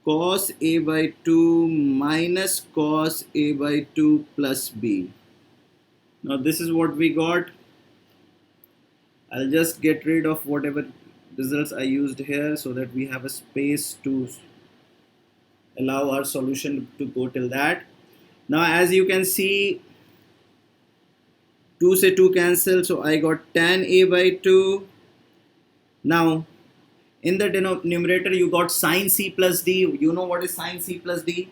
cos A by 2 minus cos A by 2 plus B. Now this is what we got. I'll just get rid of whatever results I used here so that we have a space to allow our solution to go till that. Now as you can see 2 से 2 cancel, so I got tan A by 2. Now in the numerator you got sin C plus D. You know what is sin C plus D?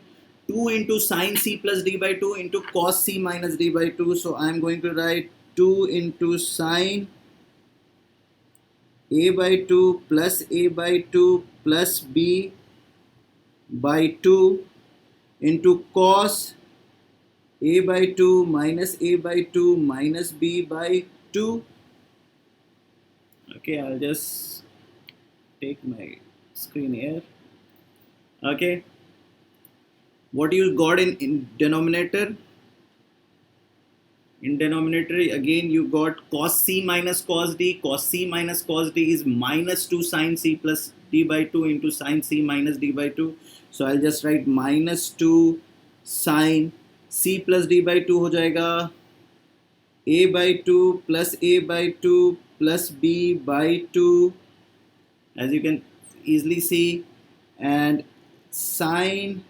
2 into sin C plus D by 2 into cos C minus D by 2. So I am going to write 2 into sin A by 2 plus A by 2 plus B by 2 into cos A by 2 minus A by 2 minus B by 2. Okay, I'll just take my screen here. Okay, what you got in denominator? In denominator again you got cos C minus cos D. Cos C minus cos D is minus 2 sin C plus D by 2 into sin C minus D by 2. So I'll just write minus 2 sin C plus D by 2 हो जाएगा, A by 2 plus A by 2 plus B by 2, as you can easily see, and sin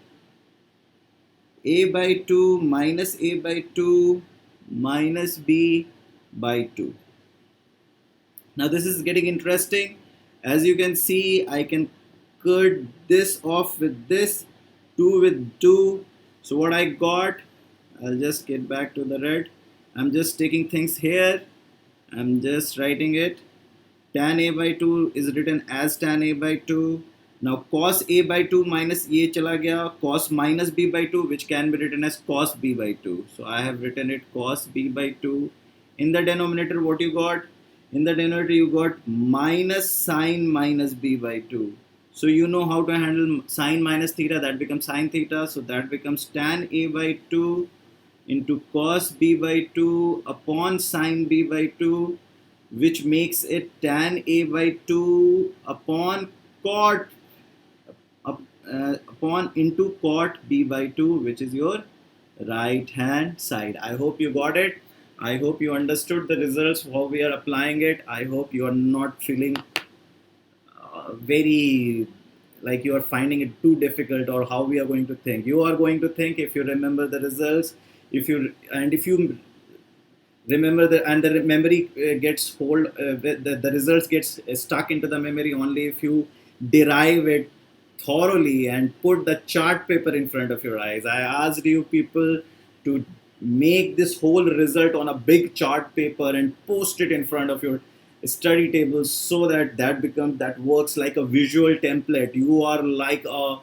A by 2 minus A by 2 minus B by 2. Now this is getting interesting. As you can see, I can cut this off with this, 2 with 2. So what I got, I'll just get back to the red. I'm just taking things here. I'm just writing it. Tan a by 2 is written as tan a by 2. Now cos a by 2 minus ये चला गया, cos minus b by 2, which can be written as cos b by 2. So I have written it cos b by 2. In the denominator, what you got? In the denominator, you got minus sine minus b by 2. So you know how to handle sine minus theta, that becomes sine theta. So that becomes tan a by 2 into cos b by 2 upon sine b by 2, which makes it tan a by 2 upon cot upon into cot b by 2, which is your right hand side. I hope you got it. I hope you understood the results, how we are applying it. I hope you are not feeling very like you are finding it too difficult, or how we are going to think. You are going to think if you remember the results, if you remember the memory gets hold, the results gets stuck into the memory only if you derive it thoroughly and put the chart paper in front of your eyes. I asked you people to make this whole result on a big chart paper and post it in front of your study table, so that works like a visual template. You are like a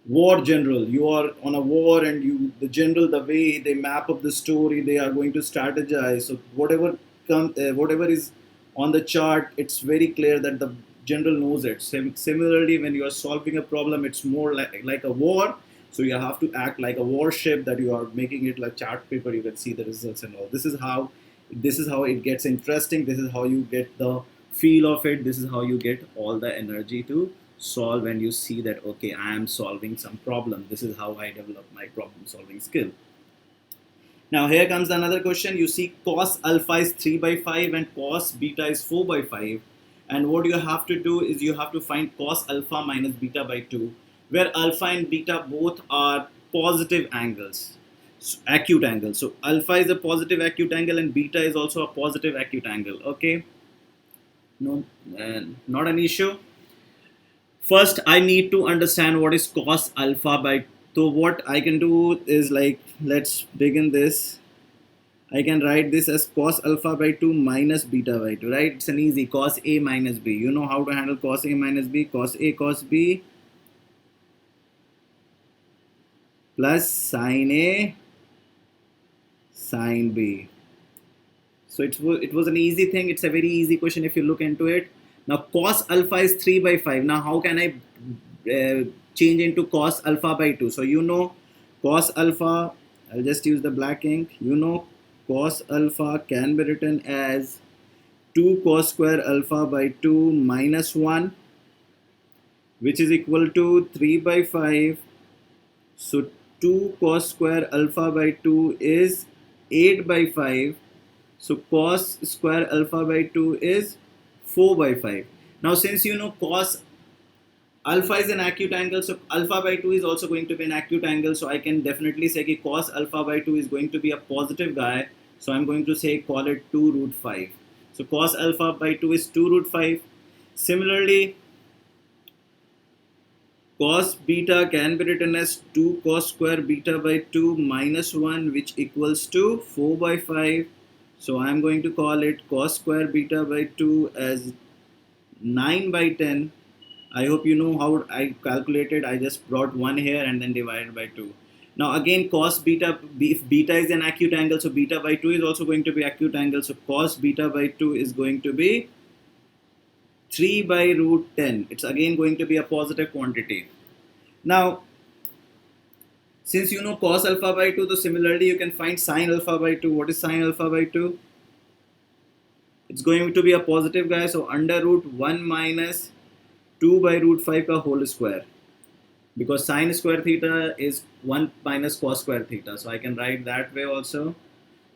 war general. You are on a war, and the general, the way they map up the story, they are going to strategize. So whatever is on the chart, it's very clear that the general knows it. Similarly, when you are solving a problem, it's more like a war. So you have to act like a warship, that you are making it like chart paper. You can see the results and all. This is how it gets interesting. This is how you get the feel of it. This is how you get all the energy to solve, and you see that, okay, I am solving some problem. This is how I develop my problem solving skill. Now here comes another question. You see cos alpha is 3 by 5 and cos beta is 4 by 5. And what you have to do is you have to find cos alpha minus beta by 2, where alpha and beta both are positive angles, acute angles. So alpha is a positive acute angle and beta is also a positive acute angle. Okay, no, not an issue. First, I need to understand what is cos alpha by. So what I can do is, like, let's begin this. I can write this as cos alpha by 2 minus beta by 2, right? It's an easy cos A minus B. You know how to handle cos A minus B. Cos A cos B plus sin A sin B. So it was an easy thing. It's a very easy question if you look into it. Now cos alpha is 3 by 5. Now how can I change into cos alpha by 2? So you know cos alpha, I'll just use the black ink. You know cos alpha can be written as 2 cos square alpha by 2 minus 1, which is equal to 3 by 5. So 2 cos square alpha by 2 is 8 by 5. So cos square alpha by 2 is 4 by 5. Now since you know cos alpha is an acute angle, so alpha by 2 is also going to be an acute angle. So I can definitely say that cos alpha by 2 is going to be a positive guy. So I'm going to say call it 2 root 5. So cos alpha by 2 is 2 root 5. Similarly, cos beta can be written as 2 cos square beta by 2 minus 1, which equals to 4 by 5. So I'm going to call it cos square beta by 2 as 9 by 10. I hope you know how I calculated. I just brought 1 here and then divided by 2. Now again, cos beta, if beta is an acute angle, so beta by 2 is also going to be acute angle. So cos beta by 2 is going to be 3 by root 10. It's again going to be a positive quantity. Now, since you know cos alpha by 2, so similarly you can find sin alpha by 2. What is sin alpha by 2? It's going to be a positive guy. So under root 1 minus 2 by root 5 ka whole square. Because sin square theta is 1 minus cos square theta. So I can write that way also.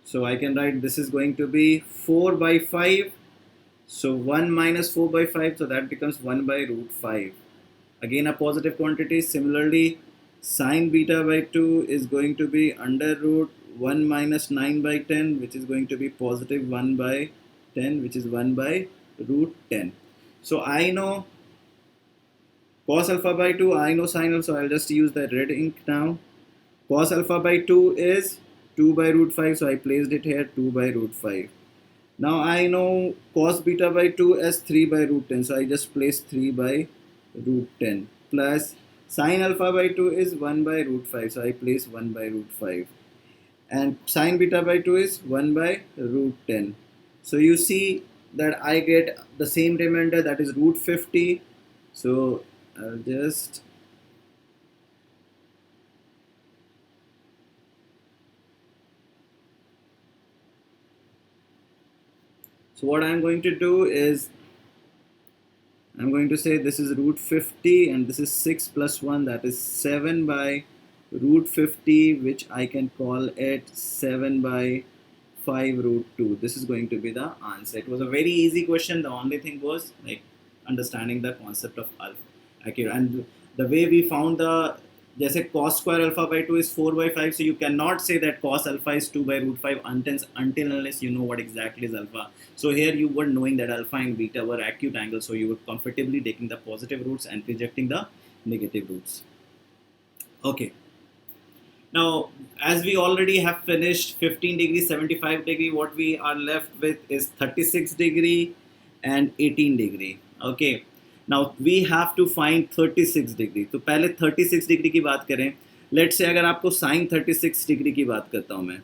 So I can write this is going to be 4 by 5. So 1 minus 4 by 5. So that becomes 1 by root 5. Again a positive quantity. Similarly, sin beta by 2 is going to be under root 1 minus 9 by 10, which is going to be positive 1 by 10, which is 1 by root 10. So I know Cos alpha by 2, I know sine alpha, so I'll just use the red ink now. Cos alpha by 2 is 2 by root 5, so I placed it here, 2 by root 5. Now I know cos beta by 2 as 3 by root 10, so I just place 3 by root 10 plus sine alpha by 2 is 1 by root 5, so I place 1 by root 5, and sine beta by 2 is 1 by root 10. So you see that I get the same remainder, that is root 50. So I'll just so what I'm going to do is I'm going to say this is root 50 and this is 6 plus 1, that is 7 by root 50, which I can call it 7 by 5 root 2. This is going to be the answer. It was a very easy question. The only thing was like understanding the concept of alpha. Okay, and the way we found the जैसे cos square alpha by 2 is 4 by 5, so you cannot say that cos alpha is 2 by root 5 until unless you know what exactly is alpha. So here you were knowing that alpha and beta were acute angles, so you were comfortably taking the positive roots and rejecting the negative roots. Okay. Now, as we already have finished 15 degree, 75 degree, what we are left with is 36 degree and 18 degree. Okay. Now, we have to find 36 degree. तो पहले 36 degree की बात करें. Let's say अगर आपको sign 36 degree की बात करता हूँ मैं.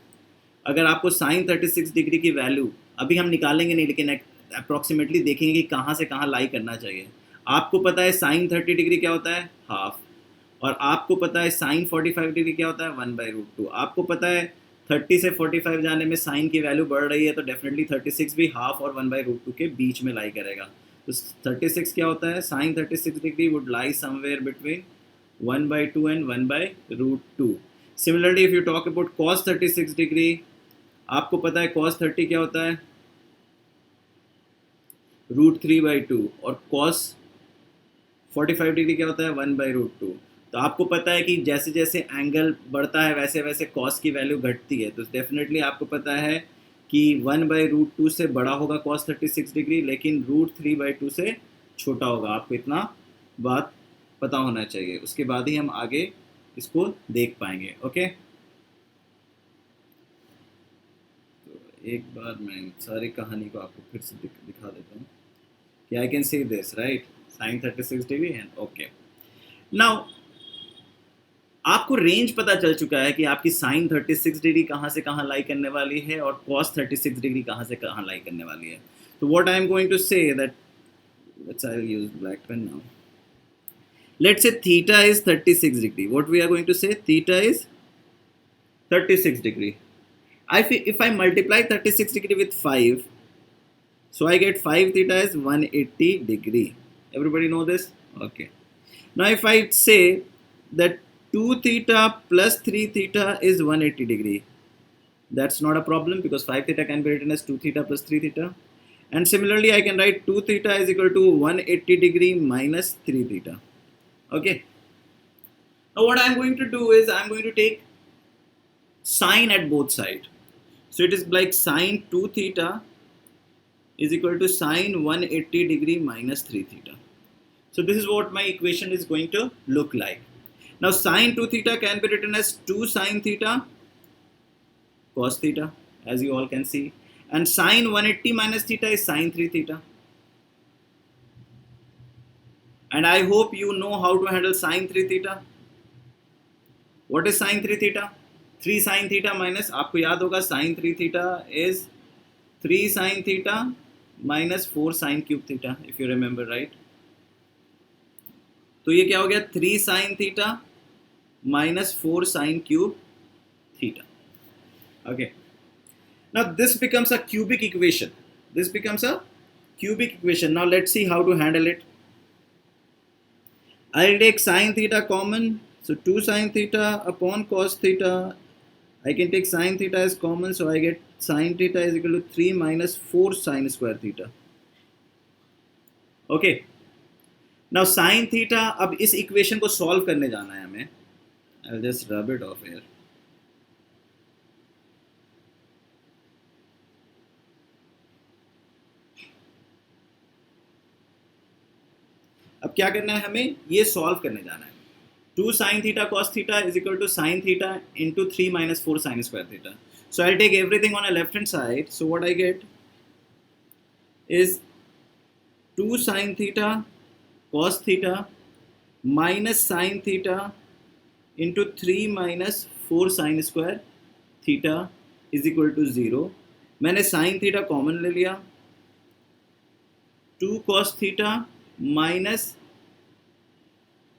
अगर आपको साइन 36 डिग्री की वैल्यू अभी हम निकालेंगे नहीं, लेकिन अप्रॉक्सीमेटली देखेंगे कि कहाँ से कहाँ लाई करना चाहिए. आपको पता है साइन 30 डिग्री क्या होता है, हाफ. और आपको पता है साइन 45 डिग्री क्या होता है, 1 बाई रूट 2. आपको पता है 30 से 45 जाने में साइन की वैल्यू बढ़ रही है, तो डेफिनेटली 36 भी हाफ और 1 बाई रूट 2 के बीच में लाई करेगा. तो 36 क्या होता है, sine 36 degree would lie somewhere between 1 by 2 and 1 by root 2. Similarly if you talk about cos 36 degree, आपको पता है कॉस 30 क्या होता है, रूट 3 बाई 2. और कॉस 45 डिग्री क्या होता है, 1 बाई रूट 2. तो आपको पता है कि जैसे जैसे एंगल बढ़ता है वैसे वैसे कॉस की वैल्यू घटती है. तो डेफिनेटली आपको पता है कि 1 बाई रूट 2 से बड़ा होगा कॉस 36 डिग्री, लेकिन रूट 3 बाई 2 से छोटा होगा. आपको इतना बात पता होना चाहिए, उसके बाद ही हम आगे इसको देख पाएंगे. ओके, तो एक बार मैं सारी कहानी को आपको फिर से दिखा देता हूँ कि I can see this right, sine 36 degree and okay. Now आपको रेंज पता चल चुका है कि आपकी साइन 36 डिग्री कहाँ से कहाँ लाई करने वाली है और कॉस 36 डिग्री कहाँ से कहाँ लाई करने वाली है. तो what I am going to say that, let's I will use black pen now. Let's say theta is 36 degree. What we are going to say, theta is 36 degree. If I multiply 36 degree with 5, so I get 5 theta is 180 degree. Everybody know this? Okay. Now if I say that 2 theta plus 3 theta is 180 degree, that's not a problem because 5 theta can be written as 2 theta plus 3 theta. And similarly I can write 2 theta is equal to 180 degree minus 3 theta. Okay. Now what I'm going to do is I'm going to take sine at both sides. So it is like sine 2 theta is equal to sine 180 degree minus 3 theta. So this is what my equation is going to look like. Now sine 2 theta can be written as 2 sine theta cos theta, as you all can see, and sine 180 minus theta is sine 3 theta. And I hope you know how to handle sine 3 theta. What is sine 3 theta? 3 sin theta minus, आपको याद होगा sin 3 theta is 3 sin theta minus 4 sin cube theta, if you remember right. तो ये क्या हो गया, 3 sin theta minus 4 sin cube theta. Okay. Now this becomes a cubic equation. This becomes a cubic equation. Now let's see how to handle it. I'll take sin theta common. So 2 sin theta upon cos theta. I can take sin theta as common, so I get sin theta is equal to 3 minus 4 sin square theta. Okay. Now sin theta, अब इस equation को solve करने जाना है हमें. I'll just rub it off here. अब क्या करना है, हमें ये सॉल्व करने जाना है. 2 sin theta cos theta is equal to sin theta into 3 minus 4 sin square theta. So I'll take everything on a left hand side. So what I get is 2 sin theta cos theta minus sin theta into 3 minus 4 sin square theta is equal to 0. मैंने sin theta common ले लिया. 2 cos theta minus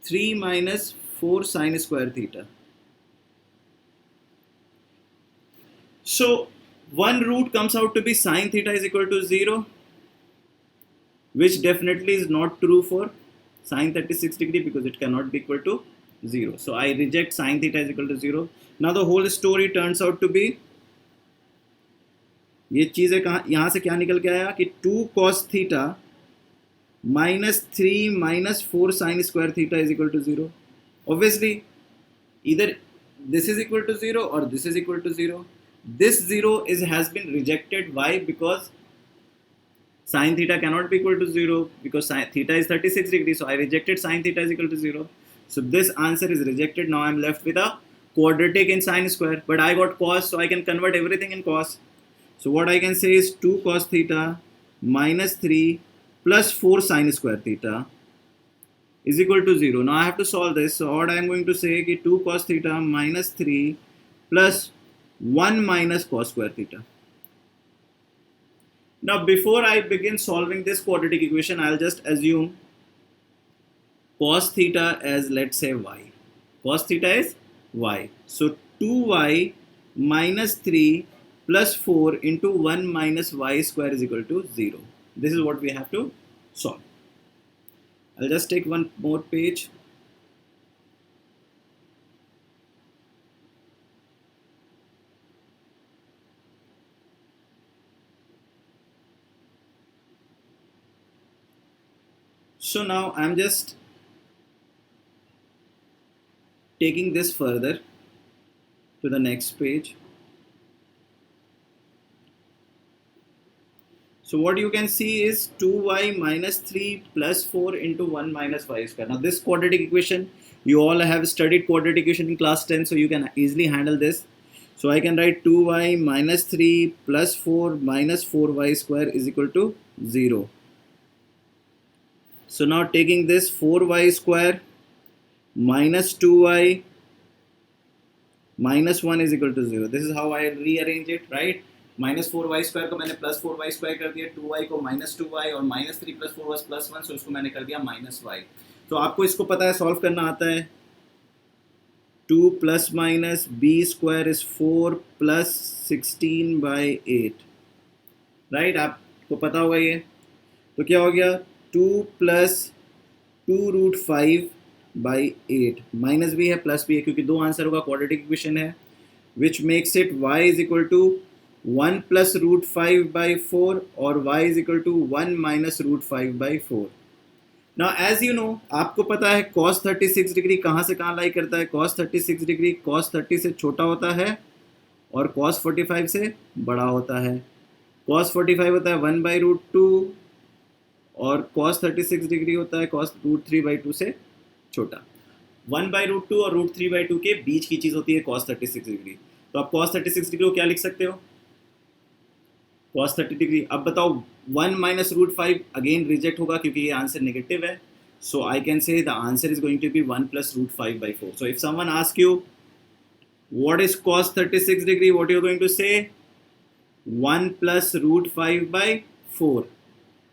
3 minus 4 sin square theta. So one root comes out to be sin theta is equal to 0, which definitely is not true for sin 36 degree because it cannot be equal to 0. So I reject sin theta is equal to 0. Now the whole story turns out to be, ये चीज़ें कहाँ, यहाँ से क्या निकल के आया कि 2 cos theta minus 3 minus 4 sin square theta is equal to 0. Obviously either this is equal to 0 or this is equal to 0. This 0 has been rejected. Why? Because sin theta cannot be equal to 0 because sin theta is 36 degrees. So I rejected sin theta is equal to 0. So this answer is rejected. Now I'm left with a quadratic in sin square, but I got cos, so I can convert everything in cos. So what I can say is 2 cos theta minus 3 plus 4 sin square theta is equal to 0. Now I have to solve this. So what I am going to say is 2 cos theta minus 3 plus 1 minus cos square theta. Now before I begin solving this quadratic equation, I'll just assume cos theta as, let's say, y. Cos theta is y. So 2y minus 3 plus 4 into 1 minus y square is equal to 0. This is what we have to solve. I'll just take one more page. So now I'm just taking this further to the next page. So what you can see is 2y minus 3 plus 4 into 1 minus y square. Now this quadratic equation, you all have studied quadratic equation in class 10, so you can easily handle this. So I can write 2y minus 3 plus 4 minus 4y square is equal to 0. So now taking this 4y square minus 2y minus 1 is equal to 0. This is how I rearrange it, right? Minus 4y square को मैंने plus 4y square कर दिया, 2y को minus 2y और minus 3 plus 4 was plus 1, सो इसको मैंने कर दिया माइनस y. तो आपको इसको पता है, सॉल्व करना आता है. 2 plus minus b square is 4 plus 16/8, right? आपको पता होगा ये. तो क्या हो गया? 2 प्लस 2√5/8 माइनस भी है प्लस भी है, क्योंकि दो आंसर होगा, क्वाड्रेटिक इक्वेशन है, which makes it y is equal to 1 plus root 5/4 और y is equal to 1 minus root 5/4. Now as you know, आपको पता है cos 36 डिग्री कहाँ से कहाँ लाई करता है. cos 36 डिग्री cos 30 से छोटा होता है और cos 45 से बड़ा होता है. cos 45 होता है 1/√2 और cos 36 डिग्री होता है cos √3/2 से छोटा. 1/√2 और √3/2 के बीच की चीज़ होती है cos 36 डिग्री. तो आप cos 36 डिग्री को क्या लिख सकते हो? cos 30 degree. अब बताओ 1 minus √5 अगेन रिजेक्ट होगा क्योंकि ये आंसर नेगेटिव है. So I can say the answer is going to be 1 plus √5/4. So if someone ask you what is cos 36 degree, what you are going to say 1 plus √5/4.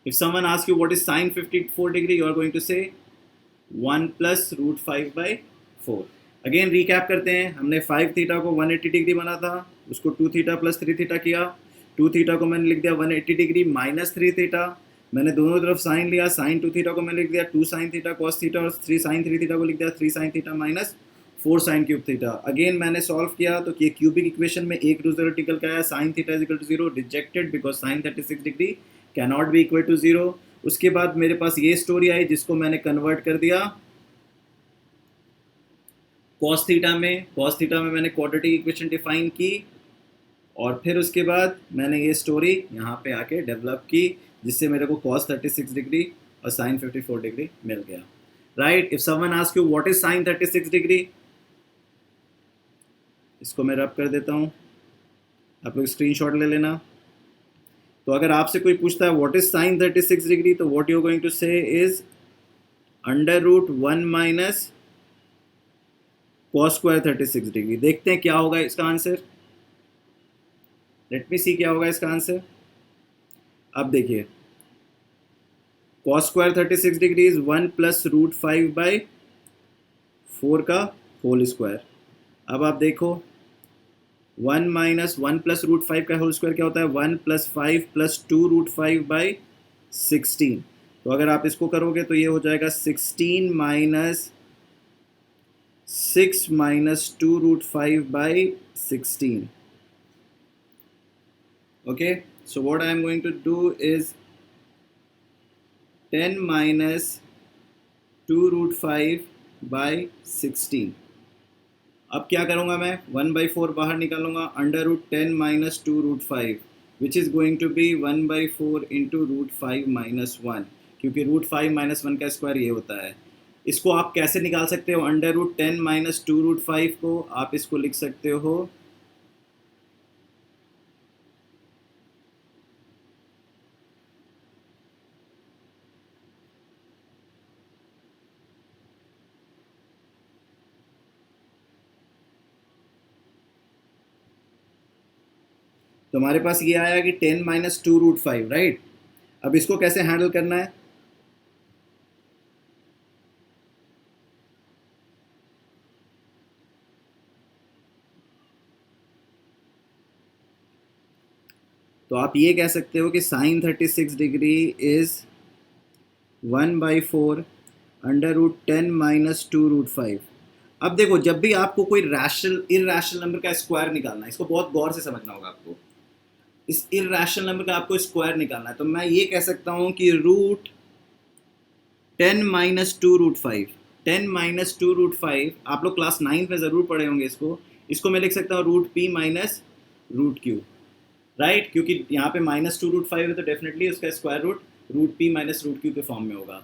If someone ask you what is sin 54 degree, you are going to say 1 plus √5/4. Again recap करते हैं. हमने 5 theta को 180 degree बना था, उसको 2 theta plus 3 theta किया. 2 theta को मैंने लिख दिया 180 डिग्री माइनस 3 थीटा. मैंने दोनों तरफ साइन लिया. साइन 2 थीटा को मैंने लिख दिया 2 साइन थीटा कॉस थीटा और 3 साइन 3 थीटा को लिख दिया 3 sine theta minus 4 sine cube theta. Again मैंने सॉल्व किया तो ये क्यूबिक इक्वेशन में एक रिजल्ट निकल के आया, sine theta is equal to 0, rejected because sine 36 degree can not be equal to 0. उसके बाद मेरे पास ये स्टोरी आई जिसको मैंने कन्वर्ट कर दिया कॉस थीटा में. कॉस थीटा में मैंने क्वाड्रेटिक इक्वेशन डिफाइन की और फिर उसके बाद मैंने ये स्टोरी यहाँ पे आके डेवलप की, जिससे मेरे को cos 36 डिग्री और साइन 54 डिग्री मिल गया, right. If someone ask you what is sine 36 degree, इसको मैं रब कर देता हूँ, आप लोग स्क्रीनशॉट ले लेना। तो अगर आपसे कोई पूछता है व्हाट इज साइन 36 डिग्री, तो what you are going to say is √1 minus cos square 36 degree. देखते हैं क्या होगा इसका आंसर, लेट मी सी क्या होगा इसका आंसर। अब देखिए cos square 36 degree is 1 plus √5/4 का होल स्क्वायर। अब आप देखो 1 माइनस 1 प्लस √5 का होल स्क्वायर क्या होता है, 1 + 5 + 2√5/16। तो अगर आप इसको करोगे तो ये हो जाएगा 16 minus 6 minus 2√5/16। Okay, so what I am going to do is 10 minus 2√5/16। अब क्या करूँगा मैं, 1/4 बाहर निकालूंगा, √10 minus 2√5 which is going to be 1/4 into √5 minus 1, क्योंकि √5 माइनस 1 का स्क्वायर ये होता है। इसको आप कैसे निकाल सकते हो, √10 माइनस 2√5 को आप इसको लिख सकते हो तो हमारे पास ये आया कि 10 माइनस 2√5, राइट। अब इसको कैसे हैंडल करना है, तो आप ये कह सकते हो कि साइन 36 डिग्री इज 1/4 √10 माइनस 2√5। अब देखो जब भी आपको कोई रैशनल इरैशनल नंबर का स्क्वायर निकालना है, इसको बहुत गौर से समझना होगा आपको, इस इरैशनल नंबर का आपको स्क्वायर निकालना है, तो मैं ये कह सकता हूँ कि √10 माइनस 2√5, 10 माइनस 2√5 आप लोग क्लास 9 में ज़रूर पढ़े होंगे इसको मैं लिख सकता हूँ √p माइनस √q, राइट, क्योंकि यहाँ पे माइनस 2√5 है तो डेफिनेटली उसका square root √p minus √q के फॉर्म में होगा।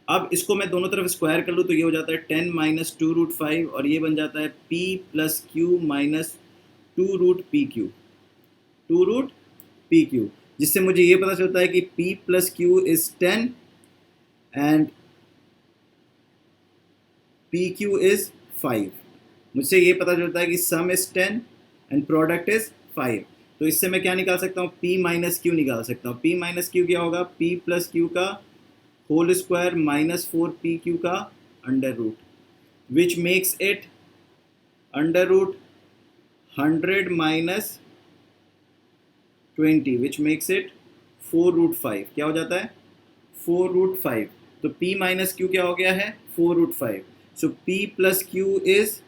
अब इसको मैं दोनों तरफ स्क्वायर कर लूँ तो ये हो जाता है 10 माइनस 2√5 और ये बन जाता है p plus q minus 2√pq, 2√pq, जिससे मुझे ये पता चलता है कि p plus q is 10 and pq is 5। मुझसे ये पता चलता है कि सम इज 10 एंड प्रोडक्ट इज 5। तो इससे मैं क्या निकाल सकता हूँ, p माइनस क्यू निकाल सकता हूँ। p माइनस क्यू क्या होगा, p प्लस क्यू का होल स्क्वायर माइनस 4pq का under root, which makes it √100 minus 20 which makes it 4√5। क्या हो जाता है, 4√5। तो p माइनस क्यू क्या हो गया है, 4√5। सो p plus Q is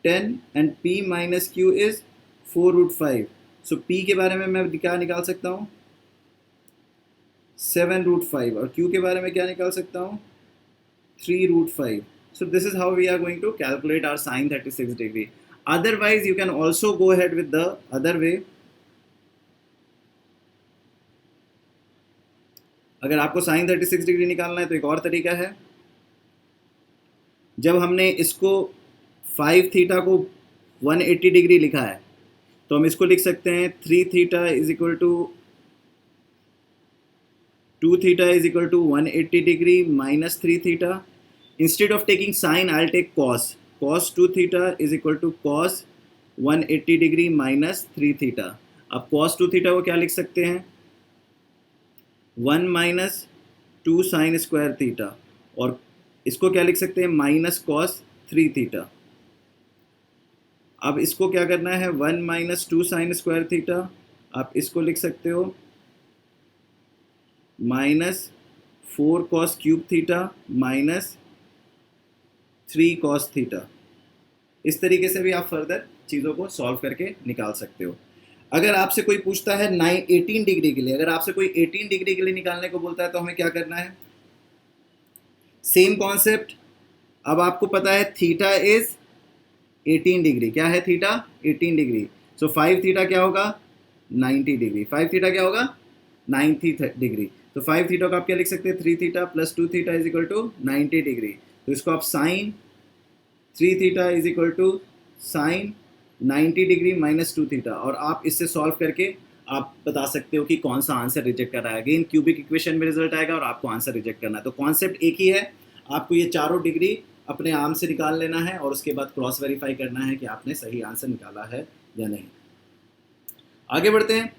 10 and p minus Q is 4√5। So p के बारे में मैं क्या निकाल सकता हूँ, 7√5, और q के बारे में क्या निकाल सकता हूँ, 3√5। So this is how we are going to calculate our sin 36 degree. Otherwise you can also go ahead with the other way. अगर आपको sin 36 डिग्री निकालना है तो एक और तरीका है, जब हमने इसको 5 थीटा को 180 डिग्री लिखा है तो हम इसको लिख सकते हैं 3 theta is equal to 2 theta is equal to 180 degree minus 3 theta. Instead of taking sine, I'll take cos. Cos 2 theta is equal to cos 180 degree minus 3 theta. अब cos 2 theta को क्या लिख सकते हैं, 1 minus 2 sin square theta, और इसको क्या लिख सकते हैं, माइनस cos 3 theta. अब इसको क्या करना है, 1 minus 2 sin square theta, आप इसको लिख सकते हो minus 4 cos cube theta minus 3 cos theta. इस तरीके से भी आप फर्दर चीज़ों को सॉल्व करके निकाल सकते हो। अगर आपसे कोई पूछता है 18 डिग्री के लिए, अगर आपसे कोई 18 डिग्री के लिए निकालने को बोलता है तो हमें क्या करना है, सेम कॉन्सेप्ट। अब आपको पता है थीटा इज 18 डिग्री, क्या है थीटा, 18 डिग्री। सो 5 थीटा क्या होगा, 90 डिग्री। 5 थीटा क्या होगा, 90 डिग्री। तो 5 थीटा को आप क्या लिख सकते हैं, 3 theta plus 2 theta is equal to 90 degree. तो इसको आप sine 3 theta is equal to sine 90 degree minus 2 theta, और आप इससे सॉल्व करके आप बता सकते हो कि कौन सा आंसर रिजेक्ट कर रहा है। अगेन क्यूबिक इक्वेशन में रिजल्ट आएगा और आपको आंसर रिजेक्ट करना है। तो कॉन्सेप्ट एक ही है, आपको ये चारों डिग्री अपने आर्म से निकाल लेना है और उसके बाद क्रॉस वेरीफाई करना है कि आपने सही आंसर निकाला है या नहीं। आगे बढ़ते हैं।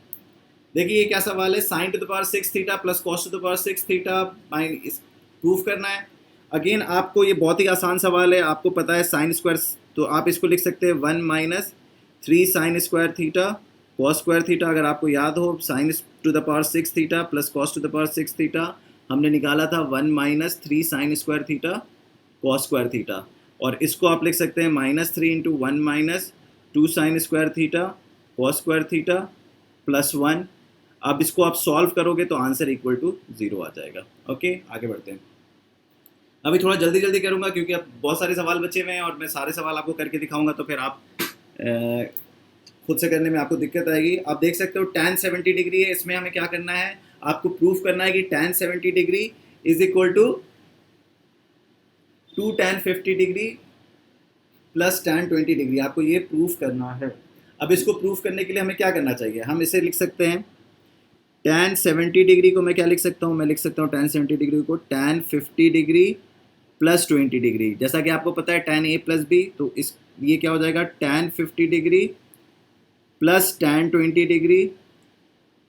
देखिए ये क्या सवाल है, sine to the power 6 theta plus cos to the power 6 theta proof करना है। अगेन आपको ये बहुत ही आसान सवाल है, आपको पता है साइन स्क्वायर, तो आप इसको लिख सकते हैं 1 minus 3 sine square theta cos square theta. अगर आपको याद हो sign to the power 6 theta plus cos to the power 6 theta हमने निकाला था 1 minus 3 sine square theta cos square theta, और इसको आप लिख सकते हैं -3 into 1 minus 2 sine square theta cos square theta plus 1। अब इसको आप सॉल्व करोगे तो आंसर इक्वल टू 0 आ जाएगा। ओके, आगे बढ़ते हैं। अभी थोड़ा जल्दी जल्दी करूंगा क्योंकि अब बहुत सारे सवाल बचे हुए हैं और मैं सारे सवाल आपको करके दिखाऊंगा तो फिर आप खुद से करने में आपको दिक्कत आएगी। आप देख सकते हो tan 70 डिग्री है, इसमें हमें क्या करना है, आपको प्रूफ करना है कि tan 70 degree is equal to 2 tan 50 degree plus tan 20 degree, आपको ये प्रूफ करना है। अब इसको प्रूफ करने के लिए हमें क्या करना चाहिए, हम इसे लिख सकते हैं tan 70 डिग्री को मैं क्या लिख सकता हूँ, मैं लिख सकता हूँ tan 70 डिग्री को tan 50 डिग्री प्लस 20 डिग्री। जैसा कि आपको पता है tan a प्लस b, तो इस ये क्या हो जाएगा tan 50 degree plus tan 20 degree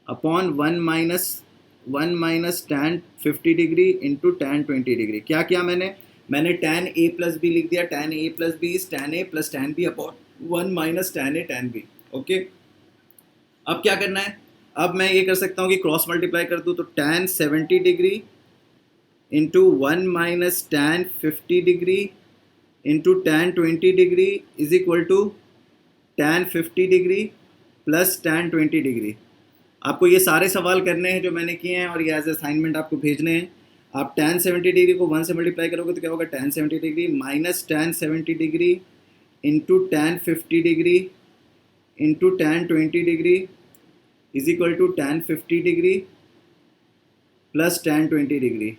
upon 1 minus tan 50 degree into tan 20 degree. क्या किया मैंने tan a प्लस बी लिख दिया, tan a plus b is tan a plus tan b upon 1 minus tan a tan b। Okay, अब क्या करना है, अब मैं ये कर सकता हूँ कि क्रॉस मल्टीप्लाई कर दूँ, तो tan 70 degree into 1 minus tan 50 degree into tan 20 degree is equal to tan 50 degree plus tan 20 degree. आपको ये सारे सवाल करने हैं जो मैंने किए हैं और ये एज असाइनमेंट आपको भेजने हैं। आप tan 70 डिग्री को 1 से मल्टीप्लाई करोगे तो क्या होगा, tan 70 degree minus tan 70 degree into tan 50 degree into tan 20 degree is equal to tan 50 degree plus tan 20 degree.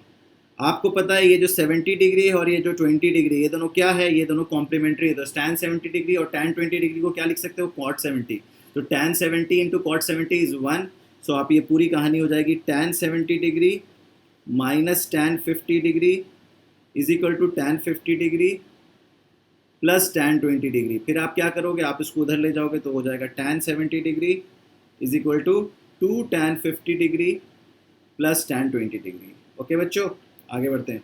आपको पता है ये जो 70 डिग्री है और ये जो 20 डिग्री, ये दोनों क्या है, ये दोनों कॉम्प्लीमेंट्री है। तो tan 70 डिग्री और tan 20 डिग्री को क्या लिख सकते हो, cot 70। तो tan 70 into cot 70 is 1। So आप ये पूरी कहानी हो जाएगी tan 70 degree minus tan 50 degree is equal to tan 50 degree plus tan 20 degree. फिर आप क्या करोगे, आप इसको उधर ले जाओगे तो हो जाएगा tan 70 degree is equal to 2 tan 50 degree plus tan 20 degree. Okay बच्चों, आगे बढ़ते हैं।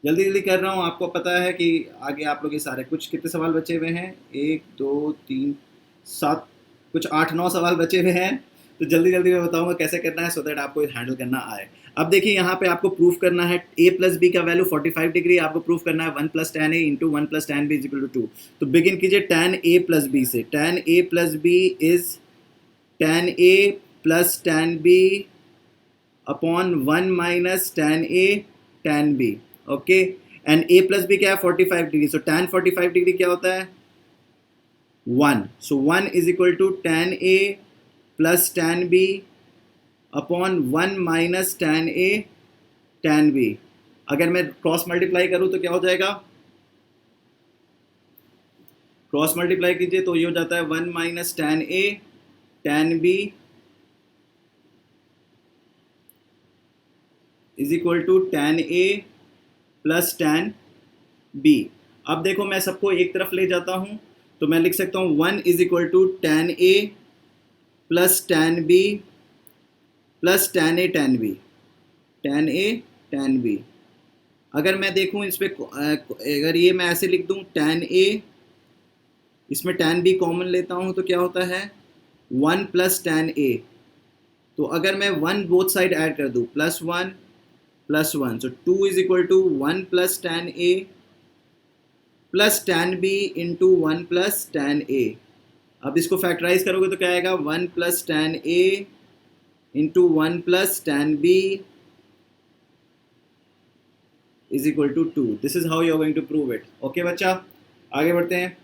जल्दी जल्दी कर रहा हूँ, आपको पता है कि आगे आप लोग ये सारे कुछ कितने सवाल बचे हुए हैं, 1 2 3 7 कुछ 8 9 सवाल बचे हुए हैं। तो जल्दी जल्दी मैं बताऊंगा कैसे करना है सो दैट आपको हैंडल करना आए। अब देखिए यहाँ पे आपको प्रूफ करना है a प्लस बी का वैल्यू 45 डिग्री, आपको प्रूफ करना है 1 plus tan a into 1 plus tan b is equal to 2। तो बिगिन कीजिए tan a प्लस b से। tan a plus b is tan a plus tan b upon 1 minus tan a tan b। Okay, and a plus b क्या है 45 degree, सो tan 45 degree क्या होता है 1। So 1 is equal to tan a plus tan b upon 1 minus tan a tan b। अगर मैं cross multiply करूं तो क्या हो जाएगा, क्रॉस मल्टीप्लाई कीजिए तो ये हो जाता है 1 minus tan a tan b is equal to tan a plus tan b। अब देखो मैं सबको एक तरफ ले जाता हूँ तो मैं लिख सकता हूँ 1 is equal to tan a plus tan b plus tan a tan b, tan a tan b। अगर मैं देखूँ इस पर, अगर ये मैं ऐसे लिख दूँ tan a, इसमें tan b कॉमन लेता हूँ तो क्या होता है 1 प्लस tan a। तो अगर मैं 1 बोथ साइड ऐड कर दूँ plus 1 plus 1, so 2 is equal to 1 plus tan a plus tan b into 1 plus tan a। अब इसको फैक्टराइज करोगे तो क्या आएगा 1 plus tan a into 1 plus tan b is equal to 2। This is how you are going to prove it. Okay बच्चा, आगे बढ़ते हैं।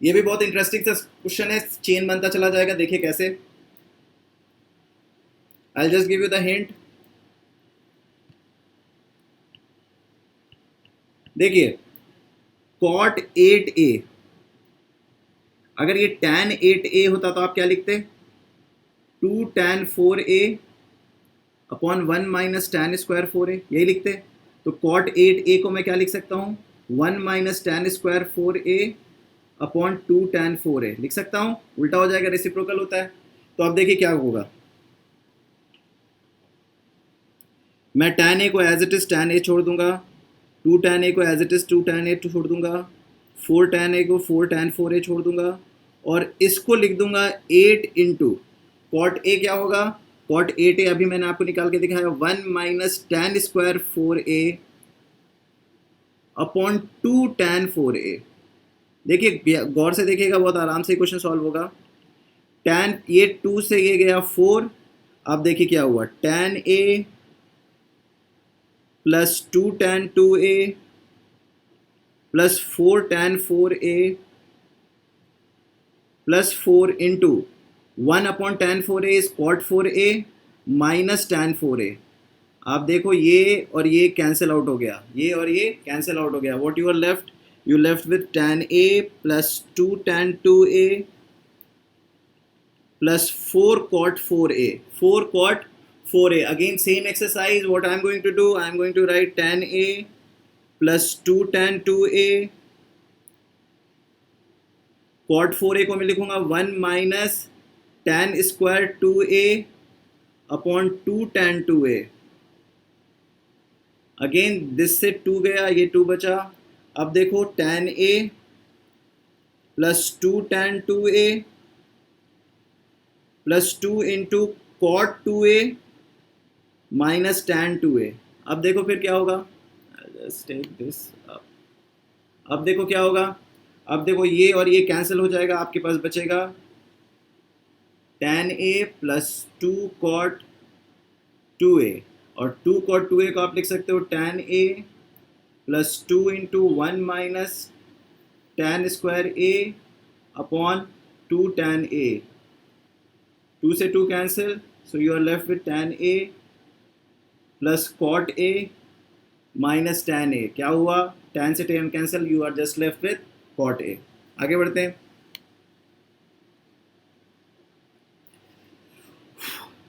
ये भी बहुत इंटरेस्टिंग सा क्वेश्चन है, चेन बनता चला जाएगा, देखिए कैसे। I just give you the hint. देखिए cot 8a, अगर ये tan 8a होता तो आप क्या लिखते? 2 tan 4a upon 1 minus tan square 4a, यही लिखते। तो cot 8a को मैं क्या लिख सकता हूँ? 1 minus tan square 4a upon 2 tan 4a लिख सकता हूँ। उल्टा हो जाएगा, रेसिप्रोकल होता है। तो अब देखिए क्या होगा, मैं tan a को as it is tan a छोड़ दूंगा, 2 tan a को as it is 2 tan a छोड़ दूंगा, 4 tan a को 4 tan 4a छोड़ दूंगा, और इसको लिख दूंगा 8 इंटू cot a। क्या होगा? cot 8a अभी मैंने आपको निकाल के दिखाया, 1 minus tan square 4a upon 2 tan 4a। देखिए गौर से देखिएगा, बहुत आराम से क्वेश्चन सॉल्व होगा। tan, ये 2 से ये गया 4, अब देखिए क्या हुआ, tan a plus 2 tan 2a plus 4 tan 4a plus 4 into 1 upon tan 4a is cot 4a minus tan 4a। आप देखो ये और ये कैंसिल आउट हो गया, ये और ये कैंसिल आउट हो गया। What you are left? You left with tan a plus 2 tan 2a plus 4 cot 4a, 4 cot 4a। Again same exercise, what I am going to do, I am going to write tan a plus 2 tan 2a, cot 4a को मैं लिखूंगा 1 minus tan square 2a upon 2 tan 2a। Again this से 2 गया, ये 2 बचा। अब देखो tan a plus 2 tan 2a plus 2 into cot 2a minus tan 2a। अब देखो फिर क्या होगा, just take this up। अब देखो क्या होगा, अब देखो ये और ये कैंसिल हो जाएगा, आपके पास बचेगा tan a plus 2 cot 2a, और 2 cot 2a को आप लिख सकते हो tan a plus 2 into 1 minus tan square a upon 2 tan a। 2 से 2 cancel, so you are left with tan a plus cot a minus tan a। क्या हुआ, tan से tan cancel, you are just left with cot a। आगे बढ़ते हैं।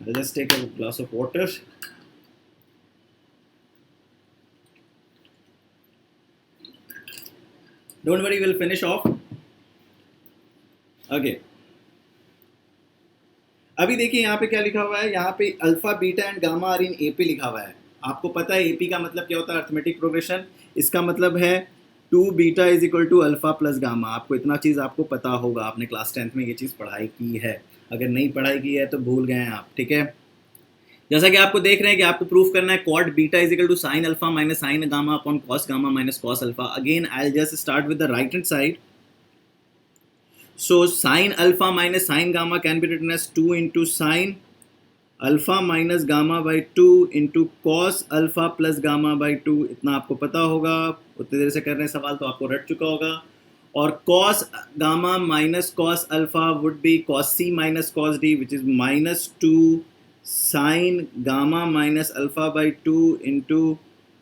I'll just take a glass of water। Don't worry, we'll finish off। Okay। अभी देखिए यहाँ पे क्या लिखा हुआ है, यहाँ पे alpha beta and gamma are in AP लिखा हुआ है। आपको पता है एपी का मतलब क्या होता है, अर्थमेटिक प्रोग्रेशन। इसका मतलब है 2 beta is equal to alpha plus gamma. आपको इतना चीज़ आपको पता होगा, आपने क्लास 10th में ये चीज़ पढ़ाई की है। अगर नहीं पढ़ाई की है तो भूल गए हैं आप, ठीक है। जैसा कि आपको देख रहे हैं कि आपको प्रूफ करना है cot beta is equal to sine alpha minus sine gamma upon cos gamma minus cos alpha. Again I will just start with the right hand side. So sin alpha minus sin gamma can be written as 2 into sin alpha minus gamma by 2 into cos alpha plus gamma by 2। इतना आपको पता होगा, उतनी देर से कर रहे हैं सवाल तो आपको रट चुका होगा। और cos gamma minus cos alpha would be cos c minus cos d, which is minus 2 sin gamma minus alpha by 2 into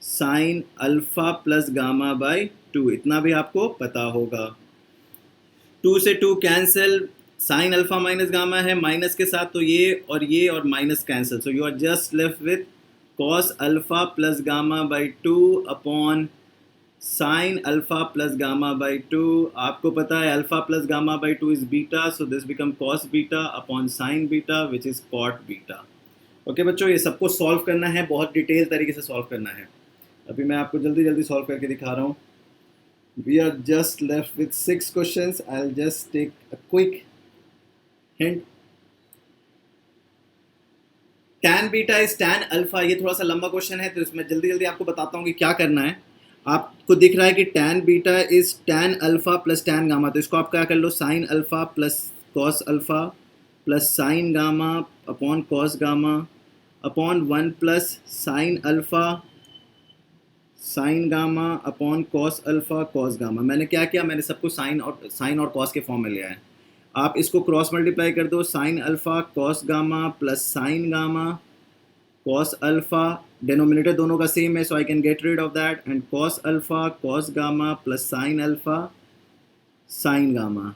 sin alpha plus gamma by 2। इतना भी आपको पता होगा। 2 से 2 cancel, sine alpha minus gamma है minus के साथ, तो ये और minus cancel, so you are just left with cos alpha plus gamma by 2 upon sine alpha plus gamma by 2। आपको पता है alpha plus gamma by 2 is beta, so this become cos beta upon sine beta which is cot beta. Okay बच्चों, ये सबको solve करना है, बहुत detail तरीके से सॉल्व करना है। अभी मैं आपको जल्दी जल्दी सॉल्व करके दिखा रहा हूँ। We are just left with 6 questions। I'll just take a quick hint। tan beta is tan alpha, ये थोड़ा सा लंबा क्वेश्चन है तो इसमें जल्दी जल्दी आपको बताता हूँ कि क्या करना है। आपको दिख रहा है कि tan beta is tan alpha plus tan gamma, तो इसको आप क्या कर लो, sine alpha plus cos alpha plus sine gamma upon cos gamma upon 1 plus sine alpha sine gamma upon cos alpha cos gamma. मैंने क्या किया, मैंने सबको साइन और कॉस के फॉर्म में लिया है। आप इसको क्रॉस मल्टीप्लाई कर दो, sine alpha cos gamma plus sine gamma cos alpha, denominator दोनों का सेम है, so I can get rid of that, and cos alpha cos gamma plus sine alpha sine gamma.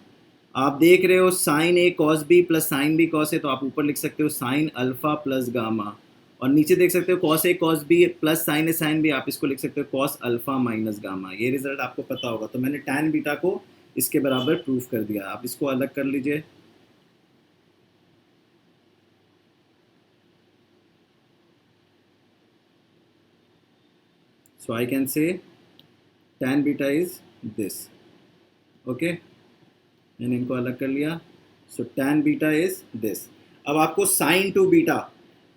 आप देख रहे हो sine A cos B plus sine B cos A, तो आप ऊपर लिख सकते हो साइन अल्फा प्लस गामा, और नीचे देख सकते हो cos a cos B plus sine a sine B, आप इसको लिख सकते हो कॉस अल्फा माइनस गामा। ये रिजल्ट आपको पता होगा, तो मैंने टैन बीटा को इसके बराबर प्रूफ कर दिया। आप इसको अलग कर लीजिए। So I can say tan beta is this. Okay, मैंने इनको अलग कर लिया। So tan beta is this. अब आपको sine two beta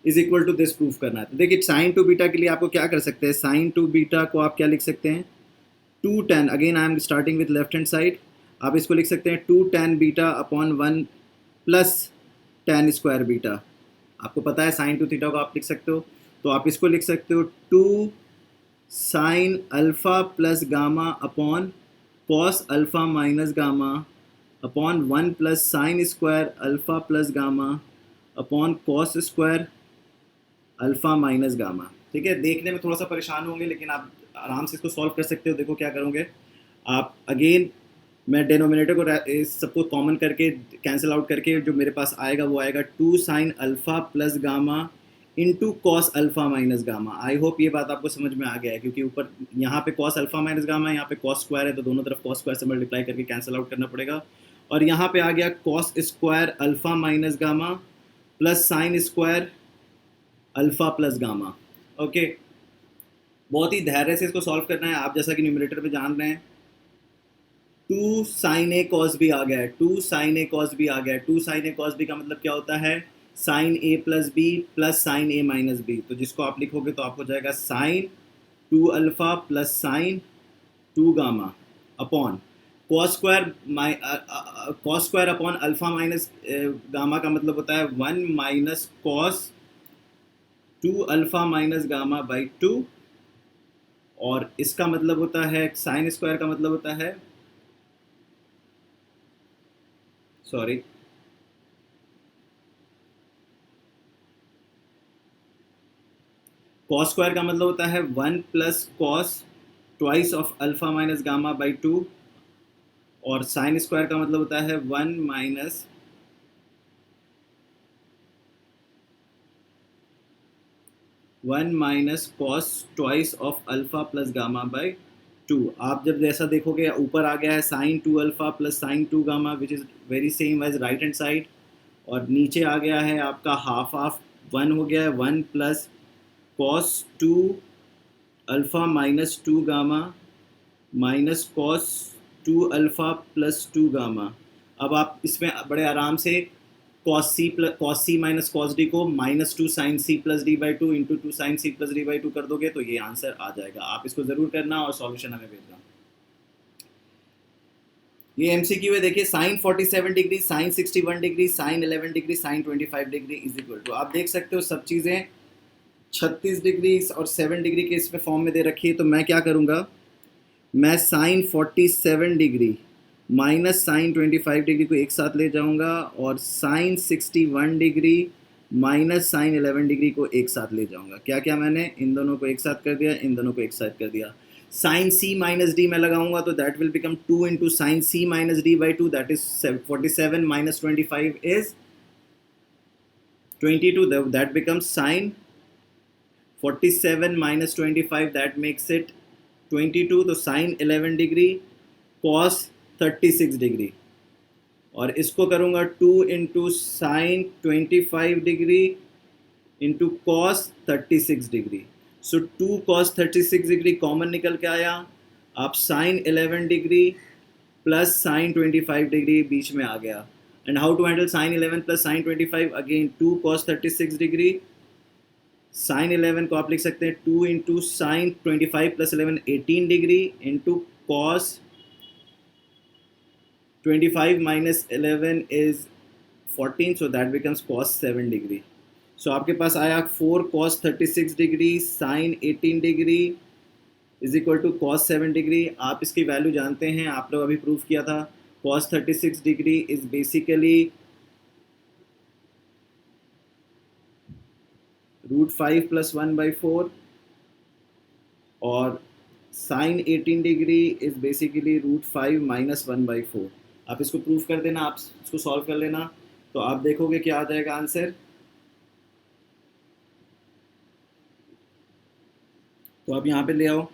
is equal to this proof करना है। तो देखिए साइन टू बीटा के लिए आपको क्या कर सकते हैं, साइन टू बीटा को आप क्या लिख सकते हैं, two tan, again I am starting with left hand side, आप इसको लिख सकते हैं two tan beta upon one plus tan square beta. आपको पता है साइन टू थीटा को आप लिख सकते हो, तो आप इसको लिख सकते हो two sine alpha plus gamma upon cos alpha minus gamma upon one plus sine square alpha plus gamma upon cos square alpha minus gamma. ठीक है, देखने में थोड़ा सा परेशान होंगे, लेकिन आप आराम से इसको सॉल्व कर सकते हो। देखो क्या करोगे आप, अगेन मैं डिनोमिनेटर को सबको कॉमन करके कैंसिल आउट करके जो मेरे पास आएगा वो आएगा two sine alpha plus gamma into cos alpha minus gamma. I hope ये बात आपको समझ में आ गया है, क्योंकि ऊपर यहाँ पे कॉस अल्फा माइनस गामा है, यहाँ पे कॉस स्क्वायर है, तो दोनों तरफ कॉस स्क्वायर से मल्टीप्लाई करके कैंसिल आउट करना पड़ेगा। और यहाँ पे आ गया cos square alpha minus gamma plus sine square alpha plus gamma. Okay, बहुत ही धैर्य से इसको सॉल्व करना है। आप जैसा कि न्यूमरेटर पे जान रहे हैं, टू साइन ए कॉस बी आ गया है, टू साइन ए कॉस बी आ गया है। टू साइन ए कॉस बी का मतलब क्या होता है, साइन ए प्लस बी प्लस साइन ए माइनस बी। तो जिसको आप लिखोगे तो आपको जाएगा sine two alpha plus sine two gamma upon cos square cos square upon alpha minus gamma का मतलब होता है one minus cos two alpha minus gamma by two, और इसका मतलब होता है साइन स्क्वायर का मतलब होता है, सॉरी, कॉस स्क्वायर का मतलब होता है one plus cos twice of alpha minus gamma by two, और साइन स्क्वायर का मतलब होता है one minus cos twice of alpha plus gamma by two. आप जब जैसा देखोगे ऊपर आ गया है sine two alpha plus sine two gamma which is very same as right hand side, और नीचे आ गया है आपका हाफ हाफ वन हो गया है one plus cos two alpha minus two gamma minus cos two alpha plus two gamma. अब आप इसमें बड़े आराम से cos C minus cos D को minus two sine C plus D by two into two sine C plus D by two कर दोगे तो ये आंसर आ जाएगा। आप इसको ज़रूर करना और सॉल्यूशन हमें भेजना। ये एमसीक्यू है, देखिए sine 47 degree, sine 61 degree, sine 11 degree, sine 25 degree is equal to, आप देख सकते हो सब चीज़ें 36 डिग्री और 7 डिग्री के इसमें फॉर्म में दे रखी है। तो मैं क्या करूँगा, मैं sine 47 degree minus sine 25 degree को एक साथ ले जाऊंगा, और sine 61 degree minus sine 11 degree को एक साथ ले जाऊंगा। क्या क्या मैंने इन दोनों को एक साथ कर दिया, इन दोनों को एक साथ कर दिया। साइन सी माइनस डी मैं लगाऊंगा तो that will become 2 into sine C minus D by two, that is 47 minus 25 is 22, that becomes sine 47 minus 25, that makes it 22। तो साइन 11 डिग्री कॉस 36 डिग्री, और इसको करूँगा 2 into sine 25 degree into cos 36 degree. So 2 cos 36 degree common निकल के आया, आप sine 11 degree plus sine 25 degree बीच में आ गया। And how to handle sine 11 plus sine 25, again 2 cos 36 degree, sine 11 को आप लिख सकते हैं 2 into sine 25 plus 11 18 degree into cos 25 minus 11 is 14, so that becomes cos 7 degree. So आपके पास आया 4 cos 36 degree sin 18 degree is equal to cos 7 degree. आप इसकी value जानते हैं, आप लोग अभी प्रूफ किया था। cos 36 डिग्री इज बेसिकली √5 + 1/4 और साइन 18 डिग्री इज बेसिकली √5 - 1/4। आप इसको प्रूफ कर देना, आप इसको सॉल्व कर लेना, तो आप देखोगे क्या आ जाएगा आंसर। तो आप यहाँ पे ले आओ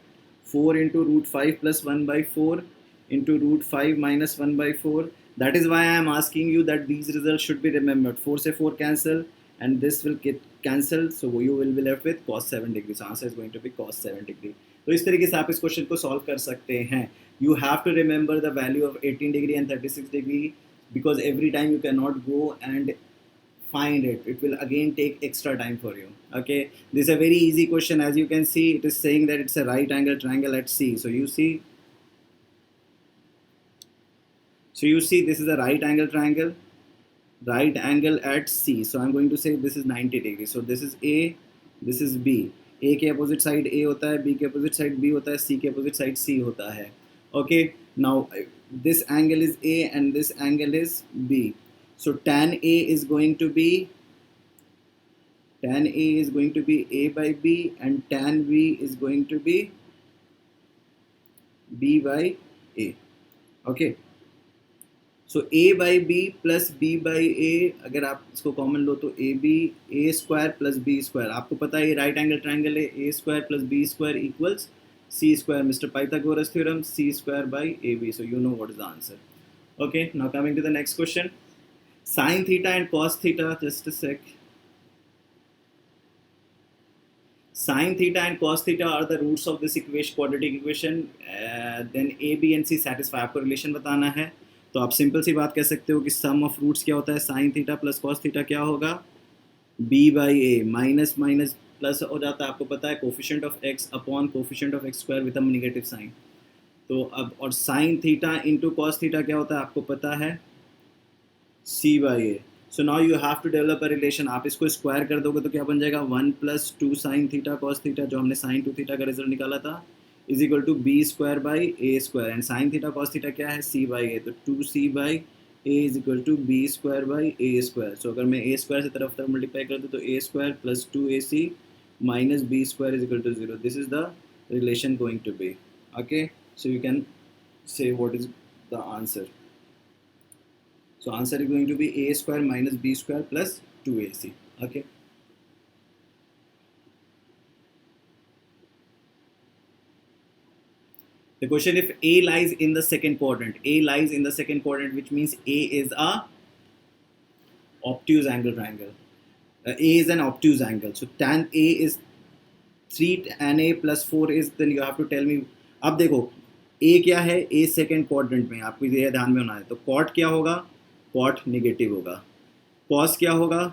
4 × √5 + 1/4 into √5 - 1/4. That is why I am asking you that these results should be remembered. 4 से 4 cancel and this will get cancelled, so you will be left with cos 7 degree. So answer is going to be cos 7 degree. तो इस तरीके से आप इस question को solve कर सकते हैं. You have to remember the value of 18 degree and 36 degree because every time you cannot go and find it. It will again take extra time for you. Okay, this is a very easy question. As you can see, it is saying that it's a right angle triangle at C. So you see this is a right angle triangle, right angle at C. So I'm going to say this is 90 degrees. So this is A, this is B. A के opposite side A होता है, B के opposite side B होता है, C के opposite side C होता है. Okay, now this angle is A and this angle is B. So tan A is going to be A by B and tan B is going to be B by A. Okay. So A by B plus B by A, अगर आप इसको common लो तो A square plus B square. आपको पता है ये right angle triangle है, A square plus B square equals C square. Mister Pythagoras theorem, C square by A B. So you know what is the answer. Okay, now coming to the next question. Sine theta and cos theta, just a sec. Sin theta and cos theta are the roots of this equation, quadratic equation. Then A, B and C satisfy. आपको relation बताना है, तो आप simple सी बात कह सकते हो कि सम ऑफ रूट्स क्या होता है. Sine theta plus cos theta क्या होगा, b by A. Minus minus plus हो जाता है, आपको पता है coefficient of x upon coefficient of x square with a negative sine. तो अब और sine theta into cos theta क्या होता है, आपको पता है c by A. So now you have to develop a relation. आप इसको स्क्वायर कर दोगे तो क्या बन जाएगा 1 + 2 साइन थीटा कॉस थीटा, जो हमने साइन 2 थीटा का रिजल्ट निकाला था, is equal to B square by A square. And sine theta cos theta क्या है, सी बाई ए. तो 2c by A is equal to B square by A square. So अगर मैं ए square से तरफ मल्टीप्लाई कर दूँ तो A square plus 2ac minus B square is equal to 0. This is the relation going to be. Okay, so you can say what is the answer. So answer is going to be a square minus b square plus 2ac. Okay. The question, if A lies in the second quadrant, A lies in the second quadrant, which means A is a obtuse angle triangle. A is an obtuse angle. So tan A is 3 tan A plus 4 is, then you have to tell me. अब देखो A क्या है, A second quadrant में, आपको ये ध्यान में होना है. तो कॉट क्या होगा, कॉट निगेटिव होगा. कॉस क्या होगा,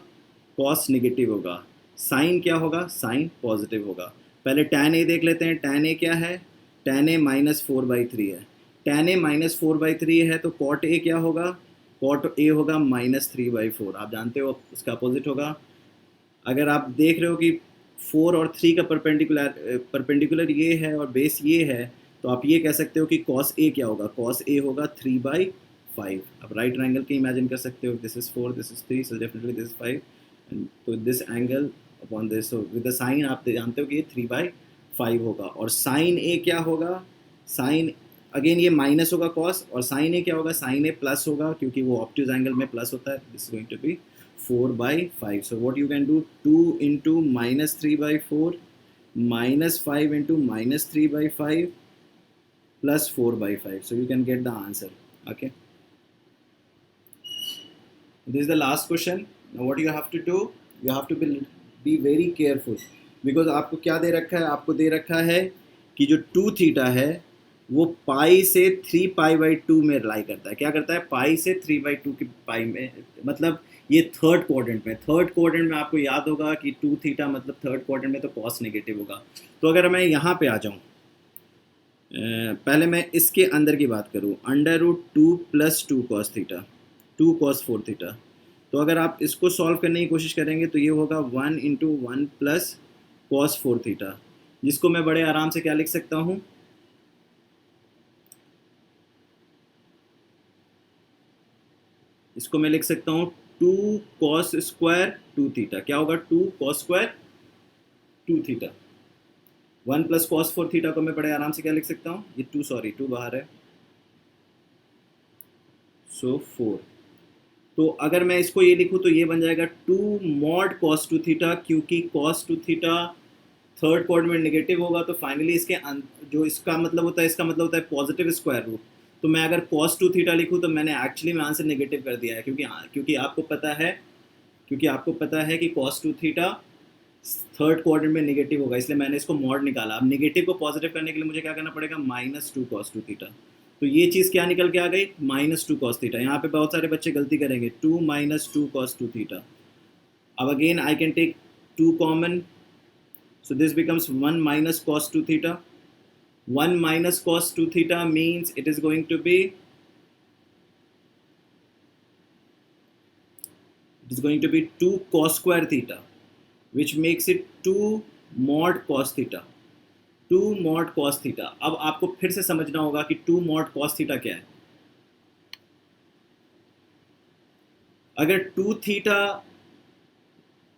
कॉस निगेटिव होगा. साइन क्या होगा, साइन पॉजिटिव होगा. पहले tan A देख लेते हैं. tan A क्या है, tan A -4/3 है. tan A -4/3 है, तो कॉट A क्या होगा, कॉट A होगा -3/4. आप जानते हो उसका अपोजिट होगा. अगर आप देख रहे हो कि 4 और 3 का परपेंडिकुलर ये है और बेस ये है, तो आप ये कह सकते हो कि cos A क्या होगा, cos A होगा 3/5. आप राइट ट्राइंगल के इमेजिन कर सकते हो. This is 4, this is 3, so definitely this is 5. तो this angle upon this, so with the sine आप जानते हो कि ये 3/5 होगा. और साइन A क्या होगा, साइन अगेन ये माइनस होगा cos, और साइन A क्या होगा, साइन A प्लस होगा, क्योंकि वो ऑब्ट्यूज एंगल में प्लस होता है. This is going to be 4/5. So what you can do, 2 into -3/4 -5 into -3/5 plus 4/5. So you can get the answer. Okay. This is the last question. Now what you have to do, you have to be very careful, because आपको क्या दे रखा है, आपको दे रखा है कि जो 2 theta है वो पाई से 3π/2 में लाई करता है. क्या करता है, पाई से 3/2 की पाई में, मतलब ये थर्ड क्वाड्रेंट में. थर्ड क्वाड्रेंट में आपको याद होगा कि 2 थीटा मतलब थर्ड क्वाड्रेंट में तो कॉस नेगेटिव होगा. तो अगर मैं यहाँ पे आ जाऊँ, पहले मैं इसके अंदर की बात करूँ, √2 + 2 cos थीटा, 2 cos 4 थीटा. तो अगर आप इसको सॉल्व करने की कोशिश करेंगे तो ये होगा 1 × 1 + cos 4 थीटा, जिसको मैं बड़े आराम से क्या लिख सकता हूँ, इसको मैं लिख सकता हूँ 2 cos² 2 थीटा. क्या होगा, 2 cos² 2 theta. 1 plus cos 4 theta को मैं बड़े आराम से क्या लिख सकता हूँ, ये 2 सॉरी 2 बाहर है, सो 4। तो अगर मैं इसको ये लिखूँ तो ये बन जाएगा 2 मॉड कॉस 2 थीटा, क्योंकि कॉस 2 थीटा थर्ड क्वाड्रेंट में नेगेटिव होगा तो फाइनली इसके जो इसका मतलब होता है, इसका मतलब होता है पॉजिटिव स्क्वायर रूट। तो मैं अगर cos 2 थीटा लिखूँ तो मैंने एक्चुअली में आंसर नेगेटिव कर दिया है, क्योंकि आपको पता है कि cos 2 थीटा थर्ड क्वाड्रेंट में नेगेटिव होगा, इसलिए मैंने इसको मॉड निकाला। अब नेगेटिव को पॉजिटिव करने के लिए मुझे क्या करना पड़ेगा, -2 cos 2 थीटा। तो ये चीज़ क्या निकल के आ गई, -2 cos थीटा। यहाँ पे बहुत सारे बच्चे गलती करेंगे, 2 - 2 cos 2 थीटा। अब again I can take 2 common, so this becomes 1 minus cos 2 theta. 1 minus cos 2 theta means it is going to be 2 cos square theta, which makes it 2 mod cos theta. 2 mod cos theta. अब आपको फिर से समझना होगा कि 2 mod cos theta क्या है। अगर 2 थीटा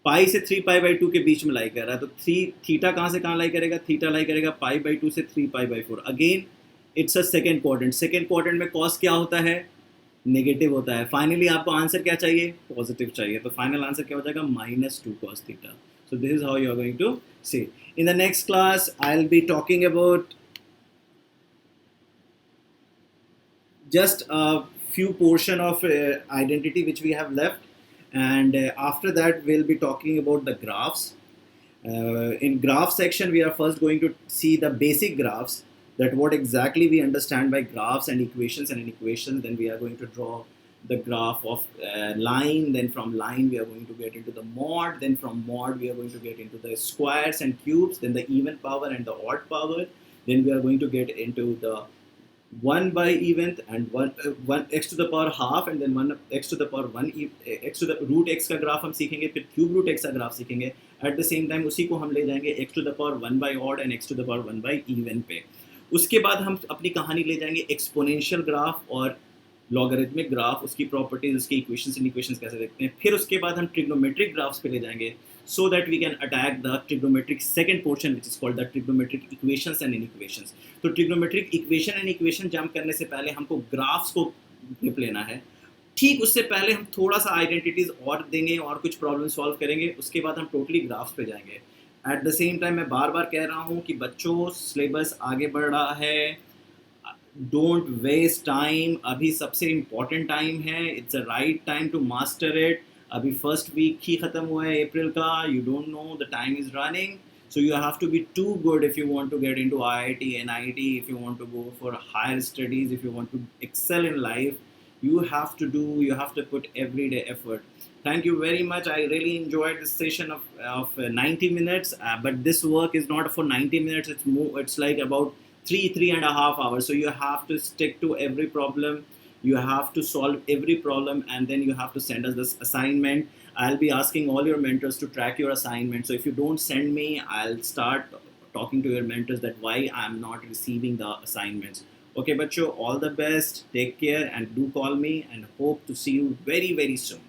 पाई से 3 पाई बाई 2 के बीच में लाई कर रहा है, तो 3 थीटा कहाँ से कहाँ लाई करेगा, थीटा लाई करेगा पाई बाई 2 से 3 pi by 4। Again it's a second quadrant. Second quadrant में कॉस क्या होता है, नेगेटिव होता है। फाइनली आपको आंसर क्या चाहिए, पॉजिटिव चाहिए। तो फाइनल आंसर क्या हो जाएगा, -2 cos theta. So this is how you are going to say. In the next class I will be talking about just a few portion of identity which we have left, and after that we'll be talking about the graphs. In graph section we are first going to see the basic graphs, that what exactly we understand by graphs and equations, and in equations then we are going to draw the graph of line, then from line we are going to get into the mod, then from mod we are going to get into the squares and cubes, then the even power and the odd power, then we are going to get into the 1 by even and 1 x to the power half, and then 1 x to the power 1 x to the root x का graph हम सीखेंगे, फिर cube root x का graph सीखेंगे। At the same time उसी को हम ले जाएंगे x to the power 1 by odd and x to the power 1 by even पे। उसके बाद हम अपनी कहानी ले जाएंगे एक्सपोनेंशियल ग्राफ और लॉगरिथमिक ग्राफ, उसकी प्रॉपर्टीज, उसकी इक्वेशंस एंड इक्वेशंस कैसे देखते हैं। फिर उसके बाद हम ट्रिग्नोमेट्रिक ग्राफ्स पे ले जाएंगे, so that we can attack the trigonometric second portion, which is called the trigonometric equations and inequations. तो trigonometric equation and equation jump करने से पहले हमको ग्राफ्स को ग्रिप लेना है। ठीक उससे पहले हम थोड़ा सा आइडेंटिटीज और देंगे और कुछ प्रॉब्लम सॉल्व करेंगे, उसके बाद हम टोटली ग्राफ्स पे जाएंगे। एट द सेम टाइम मैं बार बार कह रहा हूँ कि बच्चों सिलेबस आगे बढ़ रहा है, डोंट वेस्ट टाइम। अभी सबसे इम्पॉर्टेंट टाइम है, it's a right time to master it. अभी फर्स्ट वीक ही ख़त्म हुआ है अप्रैल का, you don't know the time is running, so you have to be too good if you want to get into IIT, NIT, if you want to go for higher studies, if you want to excel in life, you have to put everyday effort. Thank you very much. I really enjoyed this session of 90 minutes, but this work is not for 90 minutes, it's like about 3.5 hours. So you have to stick to every problem, you have to solve every problem, and then you have to send us this assignment. I'll be asking all your mentors to track your assignment. So if you don't send me, I'll start talking to your mentors that why I'm not receiving the assignments. Okay, bacho, all the best. Take care and do call me, and hope to see you very, very soon.